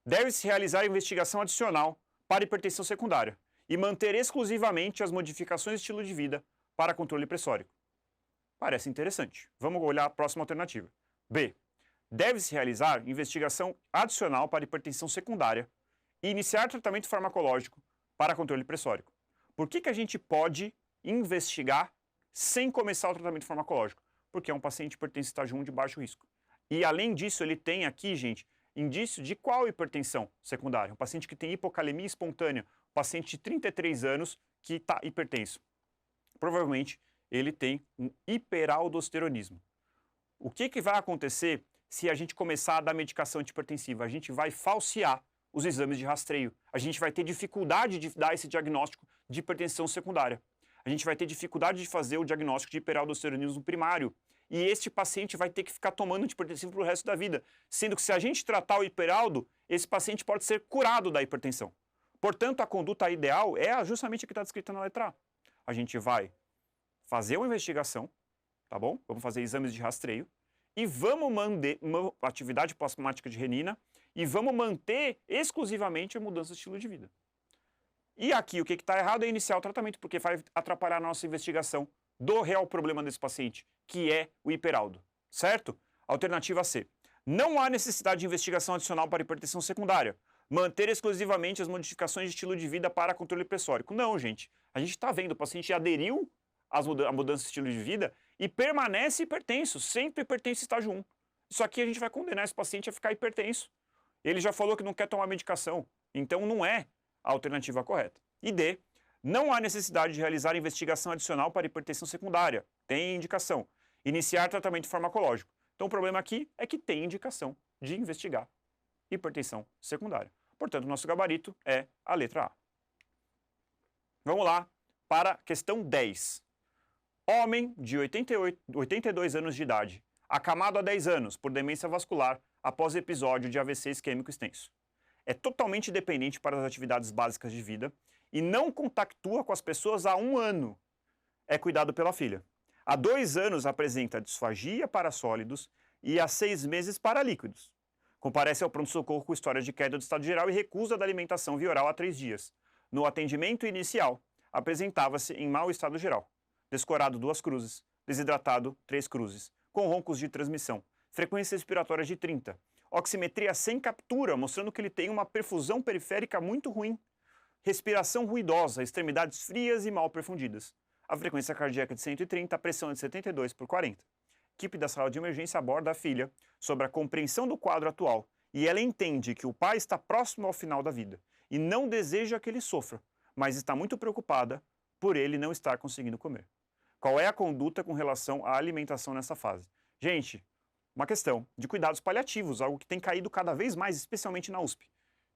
Deve-se realizar investigação adicional para hipertensão secundária e manter exclusivamente as modificações de estilo de vida para controle pressórico. Parece interessante. Vamos olhar a próxima alternativa. B. Deve-se realizar investigação adicional para hipertensão secundária e iniciar tratamento farmacológico para controle pressórico. Por que a gente pode investigar sem começar o tratamento farmacológico? Porque é um paciente hipertenso estágio 1 de baixo risco. E além disso, ele tem aqui, gente, indício de qual hipertensão secundária? Um paciente que tem hipocalemia espontânea, um paciente de 33 anos que está hipertenso. Provavelmente ele tem um hiperaldosteronismo. O que vai acontecer se a gente começar a dar medicação antihipertensiva? A gente vai falsear os exames de rastreio. A gente vai ter dificuldade de dar esse diagnóstico de hipertensão secundária. A gente vai ter dificuldade de fazer o diagnóstico de hiperaldosteronismo primário. E este paciente vai ter que ficar tomando antihipertensivo para o resto da vida. Sendo que se a gente tratar o hiperaldo, esse paciente pode ser curado da hipertensão. Portanto, a conduta ideal é justamente a que está descrita na letra A. A gente vai fazer uma investigação, tá bom? Vamos fazer exames de rastreio e vamos manter uma atividade plasmática de renina e vamos manter exclusivamente a mudança de estilo de vida. E aqui o que está errado é iniciar o tratamento, porque vai atrapalhar a nossa investigação do real problema desse paciente, que é o hiperaldo, certo? Alternativa C. Não há necessidade de investigação adicional para hipertensão secundária. Manter exclusivamente as modificações de estilo de vida para controle pressórico. Não, gente. A gente está vendo, o paciente aderiu à mudança de estilo de vida e permanece hipertenso, sempre hipertenso estágio 1. Isso aqui a gente vai condenar esse paciente a ficar hipertenso. Ele já falou que não quer tomar medicação, então não é a alternativa correta. E D. Não há necessidade de realizar investigação adicional para hipertensão secundária. Tem indicação. Iniciar tratamento farmacológico. Então o problema aqui é que tem indicação de investigar hipertensão secundária. Portanto, o nosso gabarito é a letra A. Vamos lá para a questão 10. Homem de 82 anos de idade, acamado há 10 anos por demência vascular após episódio de AVC isquêmico extenso. É totalmente dependente para as atividades básicas de vida e não contactua com as pessoas há 1 ano. É cuidado pela filha. Há 2 anos apresenta disfagia para sólidos e há 6 meses para líquidos. Comparece ao pronto-socorro com história de queda do estado geral e recusa da alimentação via oral há 3 dias. No atendimento inicial, apresentava-se em mau estado geral. Descorado 2 cruzes, desidratado 3 cruzes, com roncos de transmissão, frequência respiratória de 30, oximetria sem captura, mostrando que ele tem uma perfusão periférica muito ruim, respiração ruidosa, extremidades frias e mal perfundidas, a frequência cardíaca de 130, a pressão de 72 por 40. Equipe da sala de emergência aborda a filha sobre a compreensão do quadro atual e ela entende que o pai está próximo ao final da vida e não deseja que ele sofra, mas está muito preocupada por ele não estar conseguindo comer. Qual é a conduta com relação à alimentação nessa fase? Gente, uma questão de cuidados paliativos, algo que tem caído cada vez mais, especialmente na USP.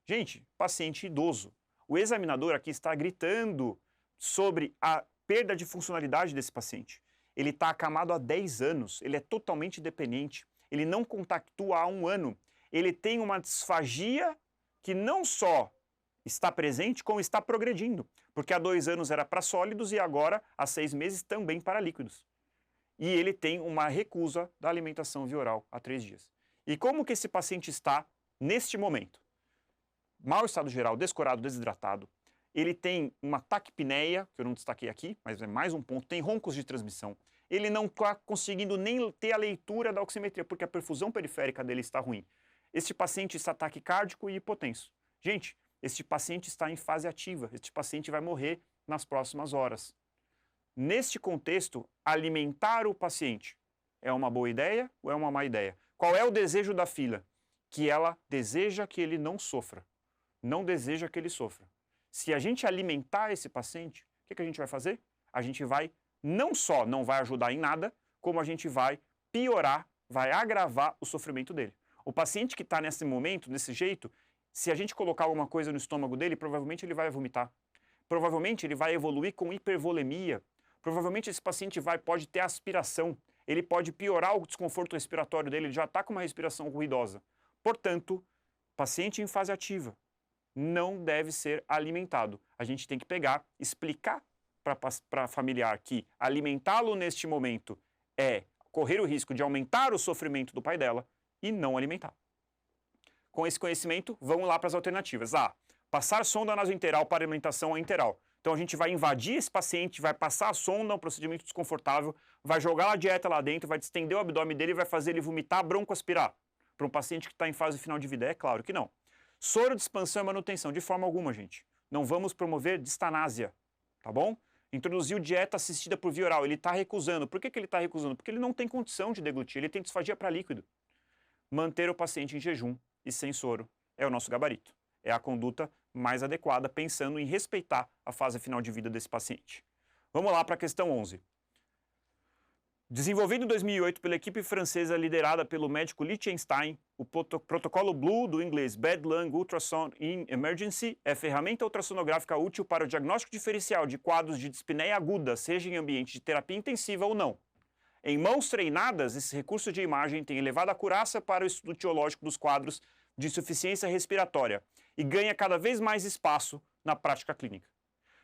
Gente, paciente idoso. O examinador aqui está gritando sobre a perda de funcionalidade desse paciente. Ele está acamado há 10 anos, ele é totalmente dependente, ele não contactua há 1 ano, ele tem uma disfagia que não só está presente, como está progredindo, porque há 2 anos era para sólidos e agora, há 6 meses, também para líquidos. E ele tem uma recusa da alimentação via oral há 3 dias. E como que esse paciente está neste momento? Mau estado geral, descorado, desidratado. Ele tem uma taquipneia, que eu não destaquei aqui, mas é mais um ponto, tem roncos de transmissão. Ele não está conseguindo nem ter a leitura da oximetria, porque a perfusão periférica dele está ruim. Este paciente está taquicárdico e hipotenso. Gente, este paciente está em fase ativa, este paciente vai morrer nas próximas horas. Neste contexto, alimentar o paciente é uma boa ideia ou é uma má ideia? Qual é o desejo da filha? Que ela deseja que ele não sofra, não deseja que ele sofra. Se a gente alimentar esse paciente, o que a gente vai fazer? A gente vai, não só não vai ajudar em nada, como a gente vai piorar, vai agravar o sofrimento dele. O paciente que está nesse momento, desse jeito, se a gente colocar alguma coisa no estômago dele, provavelmente ele vai vomitar. Provavelmente ele vai evoluir com hipervolemia. Provavelmente esse paciente pode ter aspiração. Ele pode piorar o desconforto respiratório dele, ele já está com uma respiração ruidosa. Portanto, paciente em fase ativa não deve ser alimentado. A gente tem que pegar, explicar para familiar que alimentá-lo neste momento é correr o risco de aumentar o sofrimento do pai dela e não alimentar. Com esse conhecimento, vamos lá para as alternativas. A. Passar sonda nasointeral para alimentação enteral. Então a gente vai invadir esse paciente, vai passar a sonda, um procedimento desconfortável, vai jogar a dieta lá dentro, vai distender o abdômen dele e vai fazer ele vomitar, broncoaspirar. Para um paciente que está em fase final de vida? É claro que não. Soro de expansão e manutenção, de forma alguma, gente. Não vamos promover distanásia, tá bom? Introduziu dieta assistida por via oral, ele está recusando. Por que ele está recusando? Porque ele não tem condição de deglutir, ele tem disfagia para líquido. Manter o paciente em jejum e sem soro é o nosso gabarito. É a conduta mais adequada, pensando em respeitar a fase final de vida desse paciente. Vamos lá para a questão 11. Desenvolvido em 2008 pela equipe francesa liderada pelo médico Liechtenstein, o protocolo Blue, do inglês Bad Lung Ultrasound in Emergency, é ferramenta ultrassonográfica útil para o diagnóstico diferencial de quadros de dispneia aguda, seja em ambiente de terapia intensiva ou não. Em mãos treinadas, esse recurso de imagem tem elevada acurácia para o estudo etiológico dos quadros de insuficiência respiratória e ganha cada vez mais espaço na prática clínica.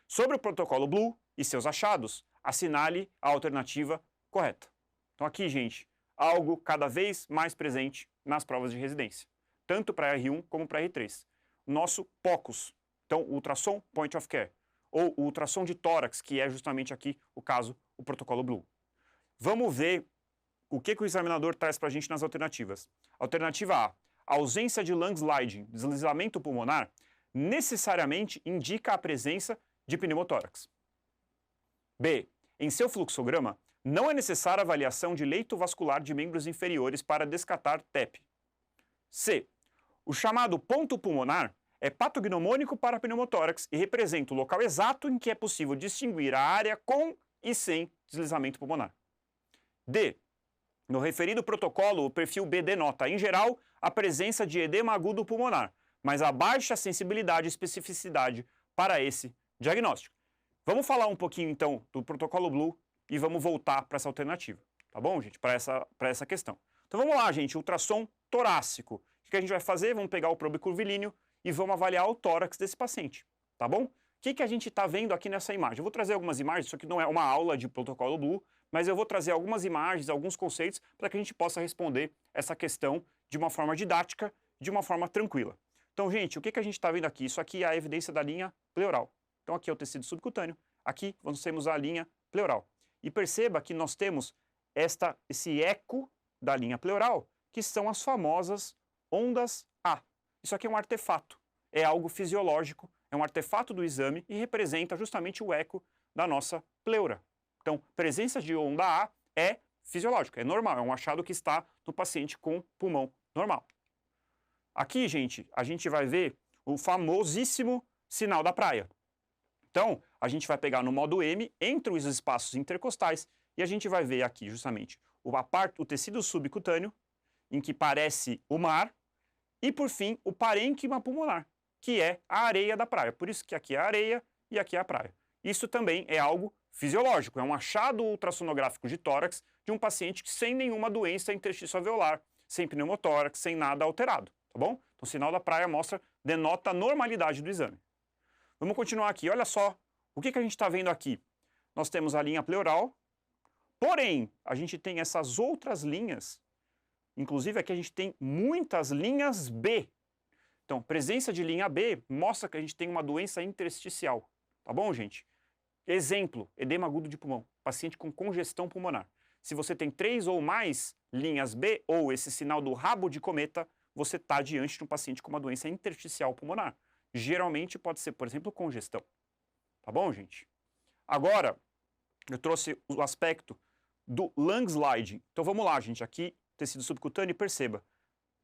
Sobre o protocolo Blue e seus achados, assinale a alternativa correta. Então aqui, gente, algo cada vez mais presente nas provas de residência, tanto para R1 como para R3. Nosso POCUS, então ultrassom point of care, ou o ultrassom de tórax, que é justamente aqui o caso, o protocolo Blue. Vamos ver o que o examinador traz para a gente nas alternativas. Alternativa A, ausência de lung sliding, deslizamento pulmonar, necessariamente indica a presença de pneumotórax. B, em seu fluxograma, não é necessária avaliação de leito vascular de membros inferiores para descartar TEP. C, o chamado ponto pulmonar é patognomônico para pneumotórax e representa o local exato em que é possível distinguir a área com e sem deslizamento pulmonar. D, no referido protocolo, o perfil B denota, em geral, a presença de edema agudo pulmonar, mas a baixa sensibilidade e especificidade para esse diagnóstico. Vamos falar um pouquinho, então, do protocolo Blue e vamos voltar para essa alternativa, tá bom, gente? Para essa questão. Então vamos lá, gente, ultrassom torácico. O que a gente vai fazer? Vamos pegar o probe curvilíneo e vamos avaliar o tórax desse paciente, tá bom? O que a gente está vendo aqui nessa imagem? Eu vou trazer algumas imagens, isso aqui não é uma aula de protocolo Blue, mas eu vou trazer algumas imagens, alguns conceitos, para que a gente possa responder essa questão de uma forma didática, de uma forma tranquila. Então, gente, o que a gente está vendo aqui? Isso aqui é a evidência da linha pleural. Então, aqui é o tecido subcutâneo, aqui nós temos a linha pleural. E perceba que nós temos esse eco da linha pleural, que são as famosas ondas A. Isso aqui é um artefato, é algo fisiológico, é um artefato do exame e representa justamente o eco da nossa pleura. Então, presença de onda A é fisiológico, é normal, é um achado que está no paciente com pulmão normal. Aqui, gente, a gente vai ver o famosíssimo sinal da praia. Então, a gente vai pegar no modo M, entre os espaços intercostais, e a gente vai ver aqui, justamente, o tecido subcutâneo, em que parece o mar, e, por fim, o parênquima pulmonar, que é a areia da praia. Por isso que aqui é a areia e aqui é a praia. Isso também é algo fisiológico, é um achado ultrassonográfico de tórax de um paciente sem nenhuma doença interstício alveolar, sem pneumotórax, sem nada alterado, tá bom? Então, o sinal da praia denota a normalidade do exame. Vamos continuar aqui, olha só, o que a gente está vendo aqui? Nós temos a linha pleural, porém, a gente tem essas outras linhas, inclusive aqui a gente tem muitas linhas B. Então, presença de linha B mostra que a gente tem uma doença intersticial, tá bom, gente? Exemplo, edema agudo de pulmão, paciente com congestão pulmonar. Se você tem 3 ou mais linhas B, ou esse sinal do rabo de cometa, você está diante de um paciente com uma doença intersticial pulmonar. Geralmente pode ser, por exemplo, congestão. Tá bom, gente? Agora, eu trouxe o aspecto do lung sliding. Então vamos lá, gente. Aqui, tecido subcutâneo, perceba.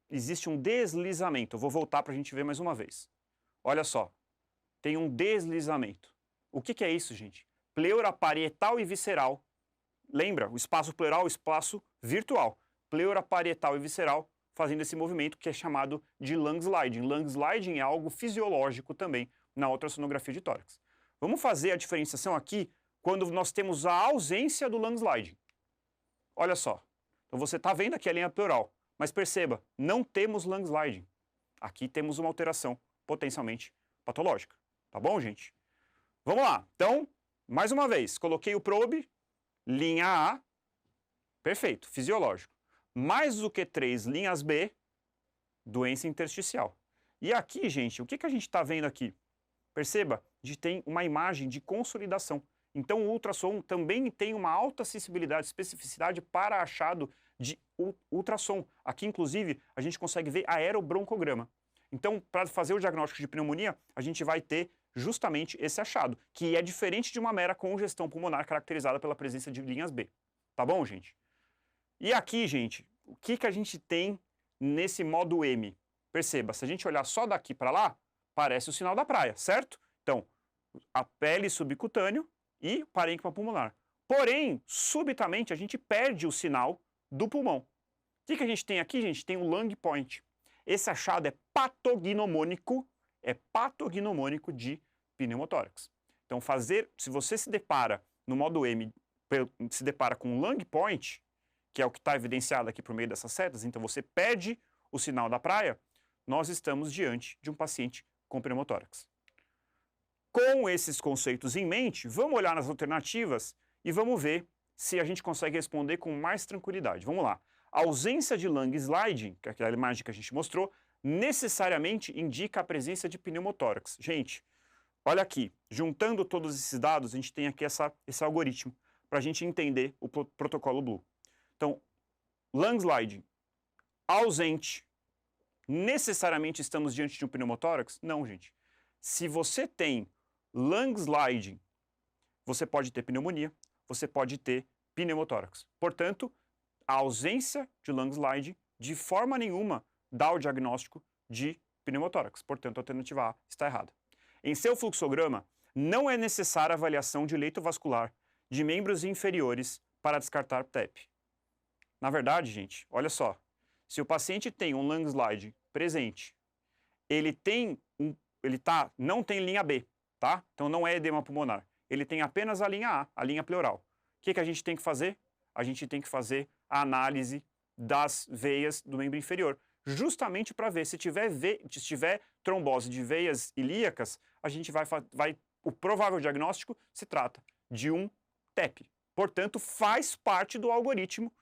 Existe um deslizamento. Eu vou voltar para a gente ver mais uma vez. Olha só. Tem um deslizamento. O que é isso, gente? Pleura parietal e visceral. Lembra? O espaço pleural, o espaço virtual. Pleura parietal e visceral fazendo esse movimento que é chamado de lung sliding. Lung sliding é algo fisiológico também na ultrassonografia de tórax. Vamos fazer a diferenciação aqui quando nós temos a ausência do lung sliding. Olha só. Então você está vendo aqui a linha pleural, mas perceba, não temos lung sliding. Aqui temos uma alteração potencialmente patológica. Tá bom, gente? Vamos lá. Então, mais uma vez, coloquei o probe, linha A, perfeito, fisiológico. Mais do que 3 linhas B, doença intersticial. E aqui, gente, o que a gente está vendo aqui? Perceba, a gente tem uma imagem de consolidação. Então o ultrassom também tem uma alta sensibilidade, especificidade para achado de ultrassom. Aqui, inclusive, a gente consegue ver aerobroncograma. Então, para fazer o diagnóstico de pneumonia, a gente vai ter justamente esse achado, que é diferente de uma mera congestão pulmonar caracterizada pela presença de linhas B. Tá bom, gente? E aqui, gente, o que a gente tem nesse modo M? Perceba, se a gente olhar só daqui para lá, parece o sinal da praia, certo? Então, a pele subcutâneo e parênquima pulmonar. Porém, subitamente, a gente perde o sinal do pulmão. O que a gente tem aqui, gente? Tem o lung point. Esse achado é patognomônico de pneumotórax. Então, se você se depara no modo M, se depara com um lung point, que é o que está evidenciado aqui por meio dessas setas, então você perde o sinal da praia, nós estamos diante de um paciente com pneumotórax. Com esses conceitos em mente, vamos olhar nas alternativas e vamos ver se a gente consegue responder com mais tranquilidade. Vamos lá. A ausência de lung sliding, que é aquela imagem que a gente mostrou, necessariamente indica a presença de pneumotórax. Gente, olha aqui, juntando todos esses dados, a gente tem aqui esse algoritmo para a gente entender o protocolo Blue. Então, lung sliding ausente, necessariamente estamos diante de um pneumotórax? Não, gente. Se você tem lung sliding, você pode ter pneumonia, você pode ter pneumotórax. Portanto, a ausência de lung sliding de forma nenhuma dá o diagnóstico de pneumotórax. Portanto, a alternativa A está errada. Em seu fluxograma, não é necessária avaliação de leito vascular de membros inferiores para descartar TEP. Na verdade, gente, olha só. Se o paciente tem um lung slide presente, não tem linha B, tá? Então não é edema pulmonar. Ele tem apenas a linha A, a linha pleural. O que a gente tem que fazer? A gente tem que fazer a análise das veias do membro inferior, justamente para ver se tiver trombose de veias ilíacas, a gente o provável diagnóstico se trata de um TEP. Portanto, faz parte do algoritmo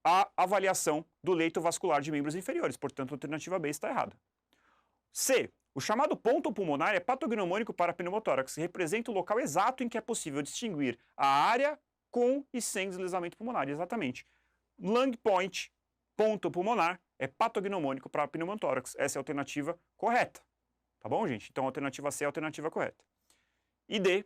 a avaliação do leito vascular de membros inferiores. Portanto, a alternativa B está errada. C. O chamado ponto pulmonar é patognomônico para pneumotórax, que representa o local exato em que é possível distinguir a área com e sem deslizamento pulmonar. Exatamente. Lung point, ponto pulmonar, é patognomônico para pneumotórax. Essa é a alternativa correta. Tá bom, gente? Então, a alternativa C é a alternativa correta. E D.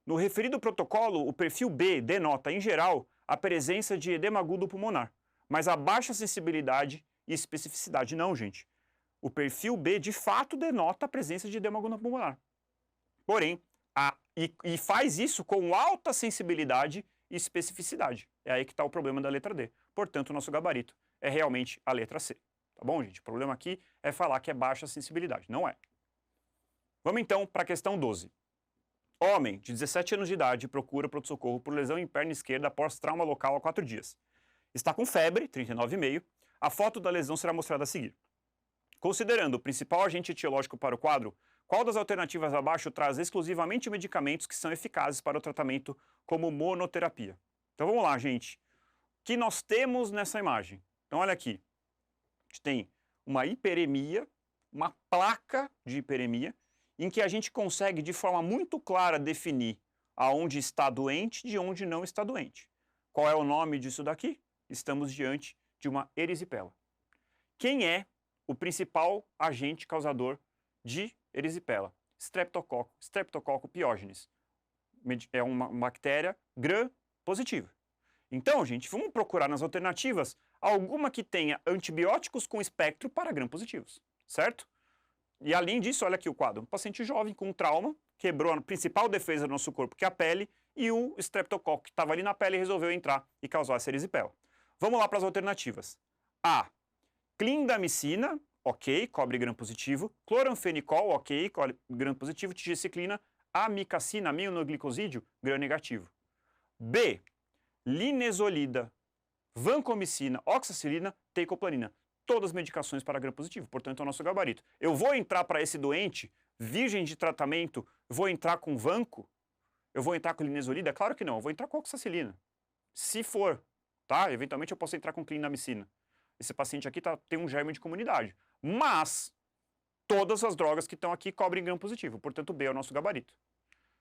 No referido protocolo, o perfil B denota, em geral, a presença de edema agudo pulmonar, mas a baixa sensibilidade e especificidade não, gente. O perfil B, de fato, denota a presença de edema agudo pulmonar. Porém, e faz isso com alta sensibilidade e especificidade. É aí que está o problema da letra D. Portanto, o nosso gabarito é realmente a letra C. Tá bom, gente? O problema aqui é falar que é baixa sensibilidade. Não é. Vamos então para a questão 12. Homem de 17 anos de idade procura pronto-socorro por lesão em perna esquerda após trauma local há 4 dias. Está com febre, 39,5. A foto da lesão será mostrada a seguir. Considerando o principal agente etiológico para o quadro, qual das alternativas abaixo traz exclusivamente medicamentos que são eficazes para o tratamento como monoterapia? Então vamos lá, gente. O que nós temos nessa imagem? Então olha aqui. A gente tem uma hiperemia, uma placa de hiperemia, em que a gente consegue de forma muito clara definir aonde está doente de onde não está doente. Qual é o nome disso daqui? Estamos diante de uma erisipela. Quem é o principal agente causador de erisipela? Streptococcus pyogenes. É uma bactéria gram-positiva. Então, gente, vamos procurar nas alternativas alguma que tenha antibióticos com espectro para gram-positivos, certo? E além disso, olha aqui o quadro. Um paciente jovem com trauma, quebrou a principal defesa do nosso corpo, que é a pele, e o streptococcus que estava ali na pele resolveu entrar e causar essa erisipela. Vamos lá para as alternativas. A. Clindamicina, ok, cobre gram-positivo. Cloranfenicol, ok, cobre gram-positivo. Tigiciclina, amicacina, aminoglicosídeo, gram-negativo. B. Linezolida, vancomicina, oxacilina, teicoplanina. Todas medicações para gram-positivo, portanto é o nosso gabarito. Eu vou entrar para esse doente, virgem de tratamento, vou entrar com vanco? Eu vou entrar com linezolida? Claro que não, eu vou entrar com oxacilina. Se for, tá? Eventualmente eu posso entrar com clindamicina. Esse paciente aqui tem um germe de comunidade. Mas Todas as drogas que estão aqui cobrem gram positivo, portanto B é o nosso gabarito.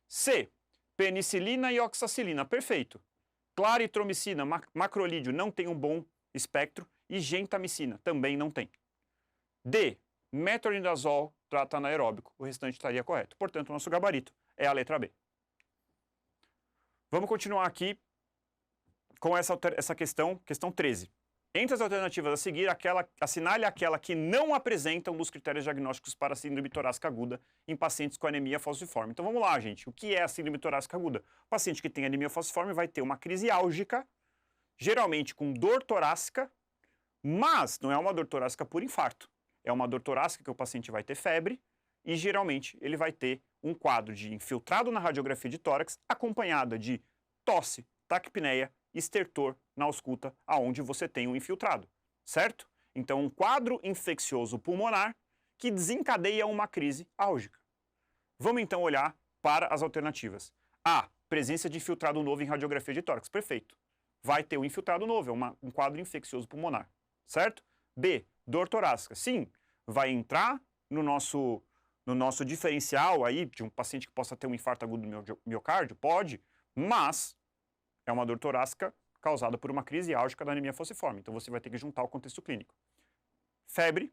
C, penicilina e oxacilina, perfeito. Claritromicina, macrolídeo não tem um bom espectro e gentamicina também não tem. D, metronidazol trata anaeróbico, o restante estaria correto. Portanto, o nosso gabarito é a letra B. Vamos continuar aqui com essa questão 13. Entre as alternativas a seguir, assinale aquela que não apresenta um dos critérios diagnósticos para a síndrome torácica aguda em pacientes com anemia falciforme. Então vamos lá, gente. O que é a síndrome torácica aguda? O paciente que tem anemia falciforme vai ter uma crise álgica, geralmente com dor torácica, mas não é uma dor torácica por infarto. É uma dor torácica que o paciente vai ter febre e geralmente ele vai ter um quadro de infiltrado na radiografia de tórax acompanhada de tosse, taquipneia, estertor na ausculta, aonde você tem um infiltrado, certo? Então, um quadro infeccioso pulmonar que desencadeia uma crise álgica. Vamos então olhar para as alternativas. A, presença de infiltrado novo em radiografia de tórax, perfeito. Vai ter um infiltrado novo, é um quadro infeccioso pulmonar, certo? B, dor torácica, sim, vai entrar no nosso diferencial aí de um paciente que possa ter um infarto agudo do miocárdio, pode, mas é uma dor torácica causada por uma crise álgica da anemia falciforme. Então você vai ter que juntar o contexto clínico. Febre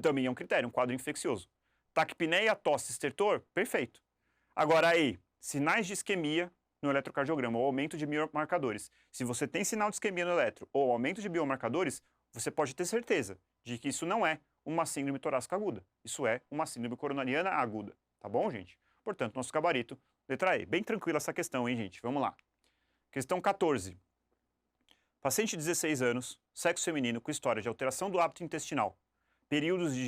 também é um critério, um quadro infeccioso. Taquipneia, tosse, estertor, perfeito. Agora aí, sinais de isquemia no eletrocardiograma ou aumento de biomarcadores. Se você tem sinal de isquemia no eletro ou aumento de biomarcadores, você pode ter certeza de que isso não é uma síndrome torácica aguda. Isso é uma síndrome coronariana aguda. Tá bom, gente? Portanto, nosso gabarito, letra E. Bem tranquila essa questão, hein, gente? Vamos lá. Questão 14. Paciente de 16 anos, sexo feminino, com história de alteração do hábito intestinal, períodos de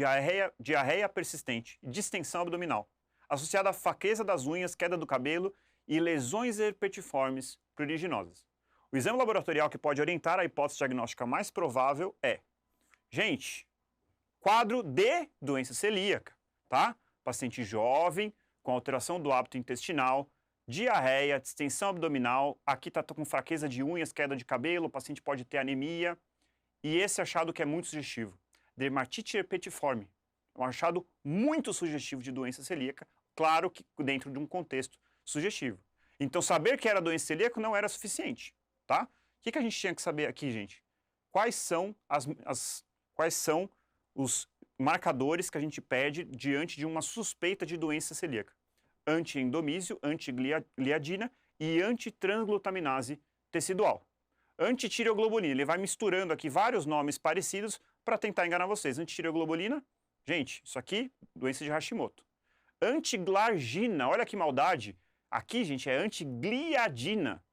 diarreia persistente e distensão abdominal, associada à fraqueza das unhas, queda do cabelo e lesões herpetiformes pruriginosas. O exame laboratorial que pode orientar a hipótese diagnóstica mais provável é, gente, quadro de doença celíaca, tá? Paciente jovem, com alteração do hábito intestinal, diarreia, distensão abdominal, aqui está com fraqueza de unhas, queda de cabelo, o paciente pode ter anemia, e esse achado que é muito sugestivo, dermatite herpetiforme, é um achado muito sugestivo de doença celíaca, claro que dentro de um contexto sugestivo. Então saber que era doença celíaca não era suficiente, tá? O que a gente tinha que saber aqui, gente? Quais são os marcadores que a gente pede diante de uma suspeita de doença celíaca? Antiendomísio, antigliadina e antitransglutaminase tecidual. Antitireoglobulina, ele vai misturando aqui vários nomes parecidos para tentar enganar vocês. Antitireoglobulina, gente, isso aqui, doença de Hashimoto. Antiglargina, olha que maldade. Aqui, gente, é antigliadina.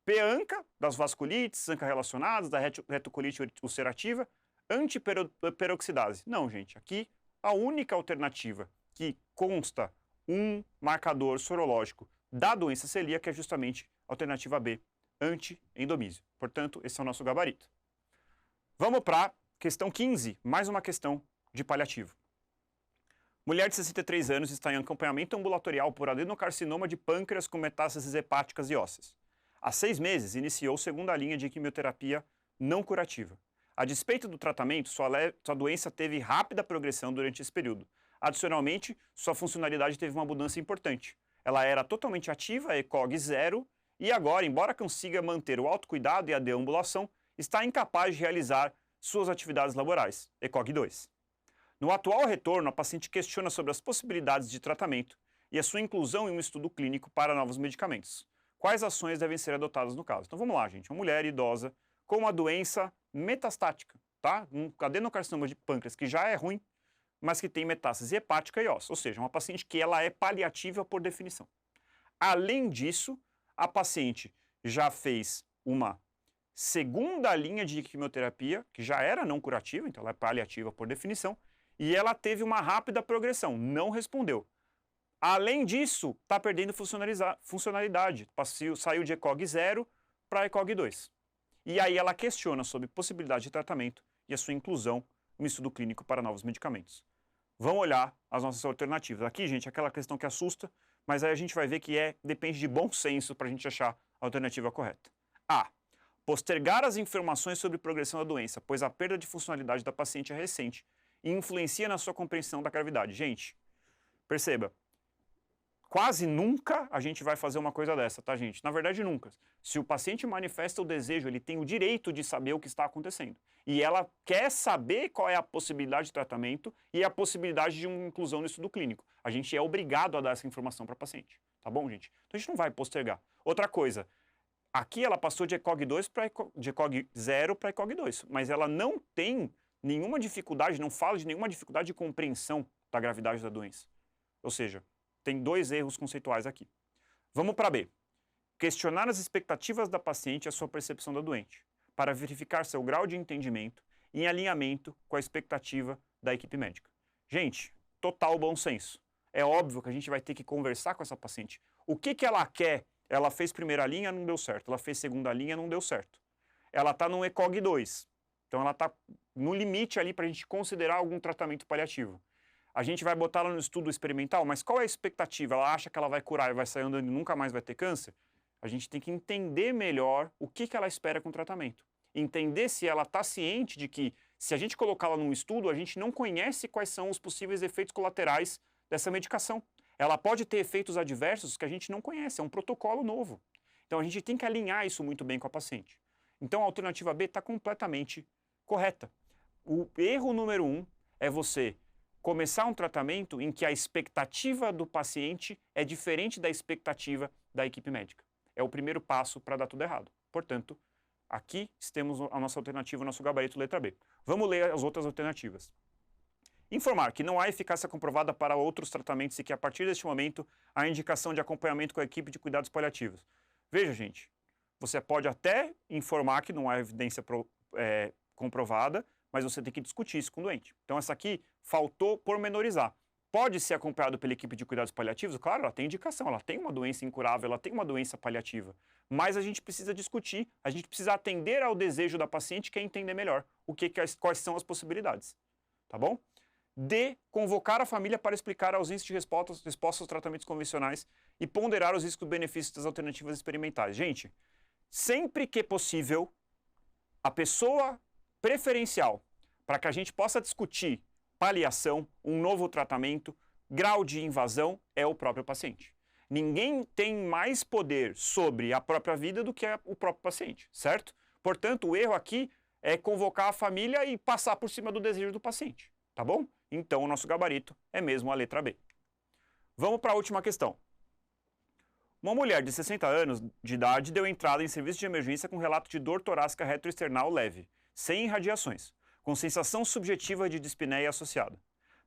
P-ANCA, das vasculites, ANCA relacionadas, da retocolite ulcerativa, antiperoxidase. Não, gente, aqui a única alternativa que consta um marcador sorológico da doença celíaca é justamente a alternativa B, antiendomísio. Portanto, esse é o nosso gabarito. Vamos para a questão 15, mais uma questão de paliativo. Mulher de 63 anos está em acompanhamento ambulatorial por adenocarcinoma de pâncreas com metástases hepáticas e ósseas. Há 6 meses, iniciou segunda linha de quimioterapia não curativa. A despeito do tratamento, sua doença teve rápida progressão durante esse período. Adicionalmente, sua funcionalidade teve uma mudança importante. Ela era totalmente ativa, ECOG 0, e agora, embora consiga manter o autocuidado e a deambulação, está incapaz de realizar suas atividades laborais, ECOG 2. No atual retorno, a paciente questiona sobre as possibilidades de tratamento e a sua inclusão em um estudo clínico para novos medicamentos. Quais ações devem ser adotadas no caso? Então vamos lá, gente. Uma mulher idosa com uma doença metastática, tá? Um adenocarcinoma de pâncreas que já é ruim, mas que tem metástase hepática e óssea, ou seja, uma paciente que ela é paliativa por definição. Além disso, a paciente já fez uma segunda linha de quimioterapia, que já era não curativa, então ela é paliativa por definição, e ela teve uma rápida progressão, não respondeu. Além disso, está perdendo funcionalidade, saiu de ECOG 0 para ECOG 2. E aí ela questiona sobre possibilidade de tratamento e a sua inclusão no estudo clínico para novos medicamentos. Vamos olhar as nossas alternativas. Aqui, gente, aquela questão que assusta, mas aí a gente vai ver que depende de bom senso para a gente achar a alternativa correta. A. Postergar as informações sobre progressão da doença, pois a perda de funcionalidade da paciente é recente e influencia na sua compreensão da gravidade. Gente, perceba, quase nunca a gente vai fazer uma coisa dessa, tá, gente? Na verdade, nunca. Se o paciente manifesta o desejo, ele tem o direito de saber o que está acontecendo. E ela quer saber qual é a possibilidade de tratamento e a possibilidade de uma inclusão no estudo clínico. A gente é obrigado a dar essa informação para o paciente, tá bom, gente? Então a gente não vai postergar. Outra coisa, aqui ela passou de ECOG 2 para de ECOG 0 para ECOG 2, mas ela não tem nenhuma dificuldade, não fala de nenhuma dificuldade de compreensão da gravidade da doença. Ou seja, tem 2 erros conceituais aqui. Vamos para B. Questionar as expectativas da paciente e a sua percepção da doente, para verificar seu grau de entendimento em alinhamento com a expectativa da equipe médica. Gente, total bom senso. É óbvio que a gente vai ter que conversar com essa paciente. O que ela quer? Ela fez primeira linha, não deu certo. Ela fez segunda linha, não deu certo. Ela está no ECOG 2. Então ela está no limite ali para a gente considerar algum tratamento paliativo. A gente vai botar ela no estudo experimental, mas qual é a expectativa? Ela acha que ela vai curar e vai sair andando e nunca mais vai ter câncer? A gente tem que entender melhor o que ela espera com o tratamento. Entender se ela está ciente de que, se a gente colocá-la num estudo, a gente não conhece quais são os possíveis efeitos colaterais dessa medicação. Ela pode ter efeitos adversos que a gente não conhece, é um protocolo novo. Então a gente tem que alinhar isso muito bem com a paciente. Então a alternativa B está completamente correta. O erro número 1 é você começar um tratamento em que a expectativa do paciente é diferente da expectativa da equipe médica. É o primeiro passo para dar tudo errado. Portanto, aqui temos a nossa alternativa, o nosso gabarito letra B. Vamos ler as outras alternativas. Informar que não há eficácia comprovada para outros tratamentos e que, a partir deste momento, há indicação de acompanhamento com a equipe de cuidados paliativos. Veja, gente, você pode até informar que não há evidência comprovada, mas você tem que discutir isso com o doente. Então, essa aqui faltou pormenorizar. Pode ser acompanhado pela equipe de cuidados paliativos? Claro, ela tem indicação, ela tem uma doença incurável, ela tem uma doença paliativa. Mas a gente precisa discutir, a gente precisa atender ao desejo da paciente, que é entender melhor quais são as possibilidades. Tá bom? D. Convocar a família para explicar a ausência de respostas aos tratamentos convencionais e ponderar os riscos e benefícios das alternativas experimentais. Gente, sempre que possível, a pessoa preferencial para que a gente possa discutir paliação, um novo tratamento, grau de invasão, é o próprio paciente. Ninguém tem mais poder sobre a própria vida do que o próprio paciente, certo? Portanto, o erro aqui é convocar a família e passar por cima do desejo do paciente, tá bom? Então, o nosso gabarito é mesmo a letra B. Vamos para a última questão. Uma mulher de 60 anos de idade deu entrada em serviço de emergência com relato de dor torácica retroesternal leve, sem irradiações, com sensação subjetiva de dispneia associada.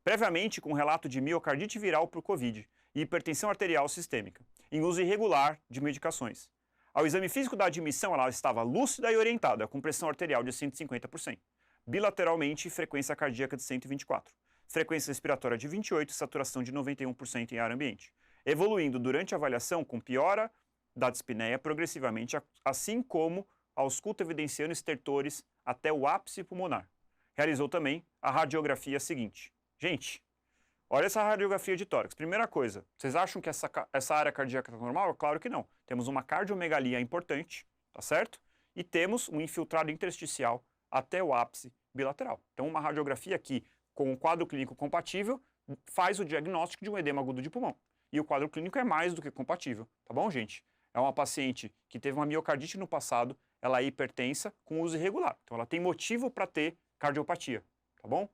Previamente, com relato de miocardite viral por Covid e hipertensão arterial sistêmica, em uso irregular de medicações. Ao exame físico da admissão, ela estava lúcida e orientada, com pressão arterial de 150 por 100. Bilateralmente, frequência cardíaca de 124. Frequência respiratória de 28 e saturação de 91% em ar ambiente. Evoluindo durante a avaliação com piora da dispneia progressivamente, assim como a ausculta evidenciando estertores até o ápice pulmonar. Realizou também a radiografia seguinte. Gente, olha essa radiografia de tórax. Primeira coisa, vocês acham que essa área cardíaca está normal? Claro que não. Temos uma cardiomegalia importante, tá certo? E temos um infiltrado intersticial até o ápice bilateral. Então, uma radiografia aqui com um quadro clínico compatível faz o diagnóstico de um edema agudo de pulmão. E o quadro clínico é mais do que compatível, tá bom, gente? É uma paciente que teve uma miocardite no passado, ela é hipertensa com uso irregular. Então, ela tem motivo para ter cardiopatia, tá bom?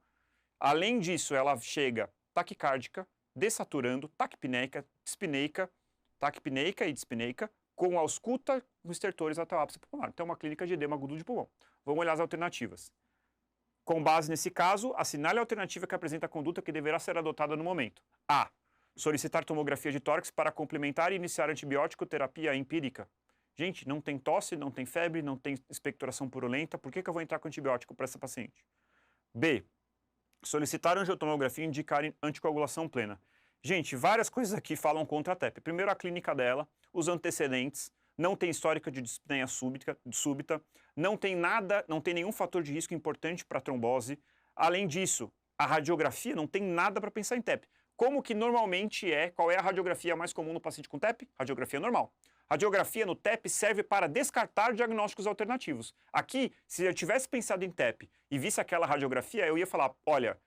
Além disso, ela chega taquicárdica, dessaturando, taquipneica e dispneica, com ausculta com estertores até o ápice pulmonar. Então, é uma clínica de edema agudo de pulmão. Vamos olhar as alternativas. Com base nesse caso, assinale a alternativa que apresenta a conduta que deverá ser adotada no momento. A. Solicitar tomografia de tórax para complementar e iniciar antibiótico terapia empírica. Gente, não tem tosse, não tem febre, não tem expectoração purulenta, por que eu vou entrar com antibiótico para essa paciente? B. Solicitar angiotomografia e indicar anticoagulação plena. Gente, várias coisas aqui falam contra a TEP. Primeiro, a clínica dela, os antecedentes, não tem histórica de dispneia súbita, não tem nenhum fator de risco importante para trombose. Além disso, a radiografia não tem nada para pensar em TEP. Como que normalmente qual é a radiografia mais comum no paciente com TEP? Radiografia normal. Radiografia no TEP serve para descartar diagnósticos alternativos. Aqui, se eu tivesse pensado em TEP e visse aquela radiografia, eu ia falar, olha,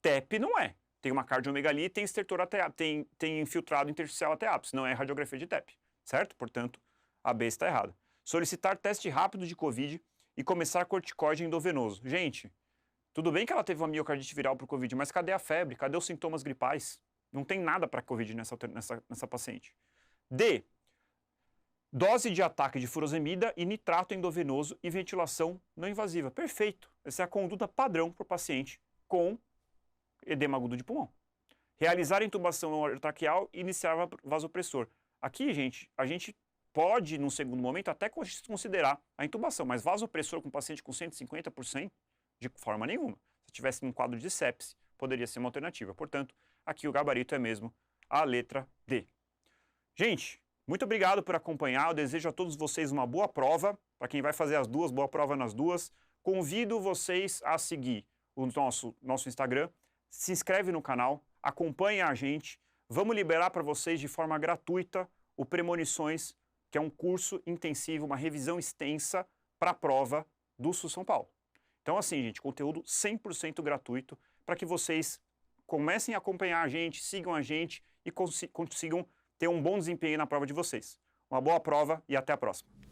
TEP não é. Tem uma cardiomegalia e tem estertor até, tem infiltrado intersticial até ápice, não é radiografia de TEP, certo? Portanto, a B está errada. Solicitar teste rápido de Covid e começar corticoide endovenoso. Gente, tudo bem que ela teve uma miocardite viral para o Covid, mas cadê a febre? Cadê os sintomas gripais? Não tem nada para Covid nessa paciente. D. Dose de ataque de furosemida e nitrato endovenoso e ventilação não invasiva. Perfeito. Essa é a conduta padrão para o paciente com edema agudo de pulmão. Realizar intubação orotraqueal e iniciar vasopressor. Aqui, gente, a gente pode, num segundo momento, até considerar a intubação, mas vasopressor com paciente com 150%, de forma nenhuma. Se tivesse um quadro de sepse, poderia ser uma alternativa. Portanto, aqui o gabarito é mesmo a letra D. Gente, muito obrigado por acompanhar. Eu desejo a todos vocês uma boa prova. Para quem vai fazer as duas, boa prova nas duas. Convido vocês a seguir o nosso Instagram. Se inscreve no canal, acompanha a gente. Vamos liberar para vocês de forma gratuita o Premonições, que é um curso intensivo, uma revisão extensa para a prova do SUS São Paulo. Então, assim, gente, conteúdo 100% gratuito para que vocês comecem a acompanhar a gente, sigam a gente e consigam ter um bom desempenho na prova de vocês. Uma boa prova e até a próxima.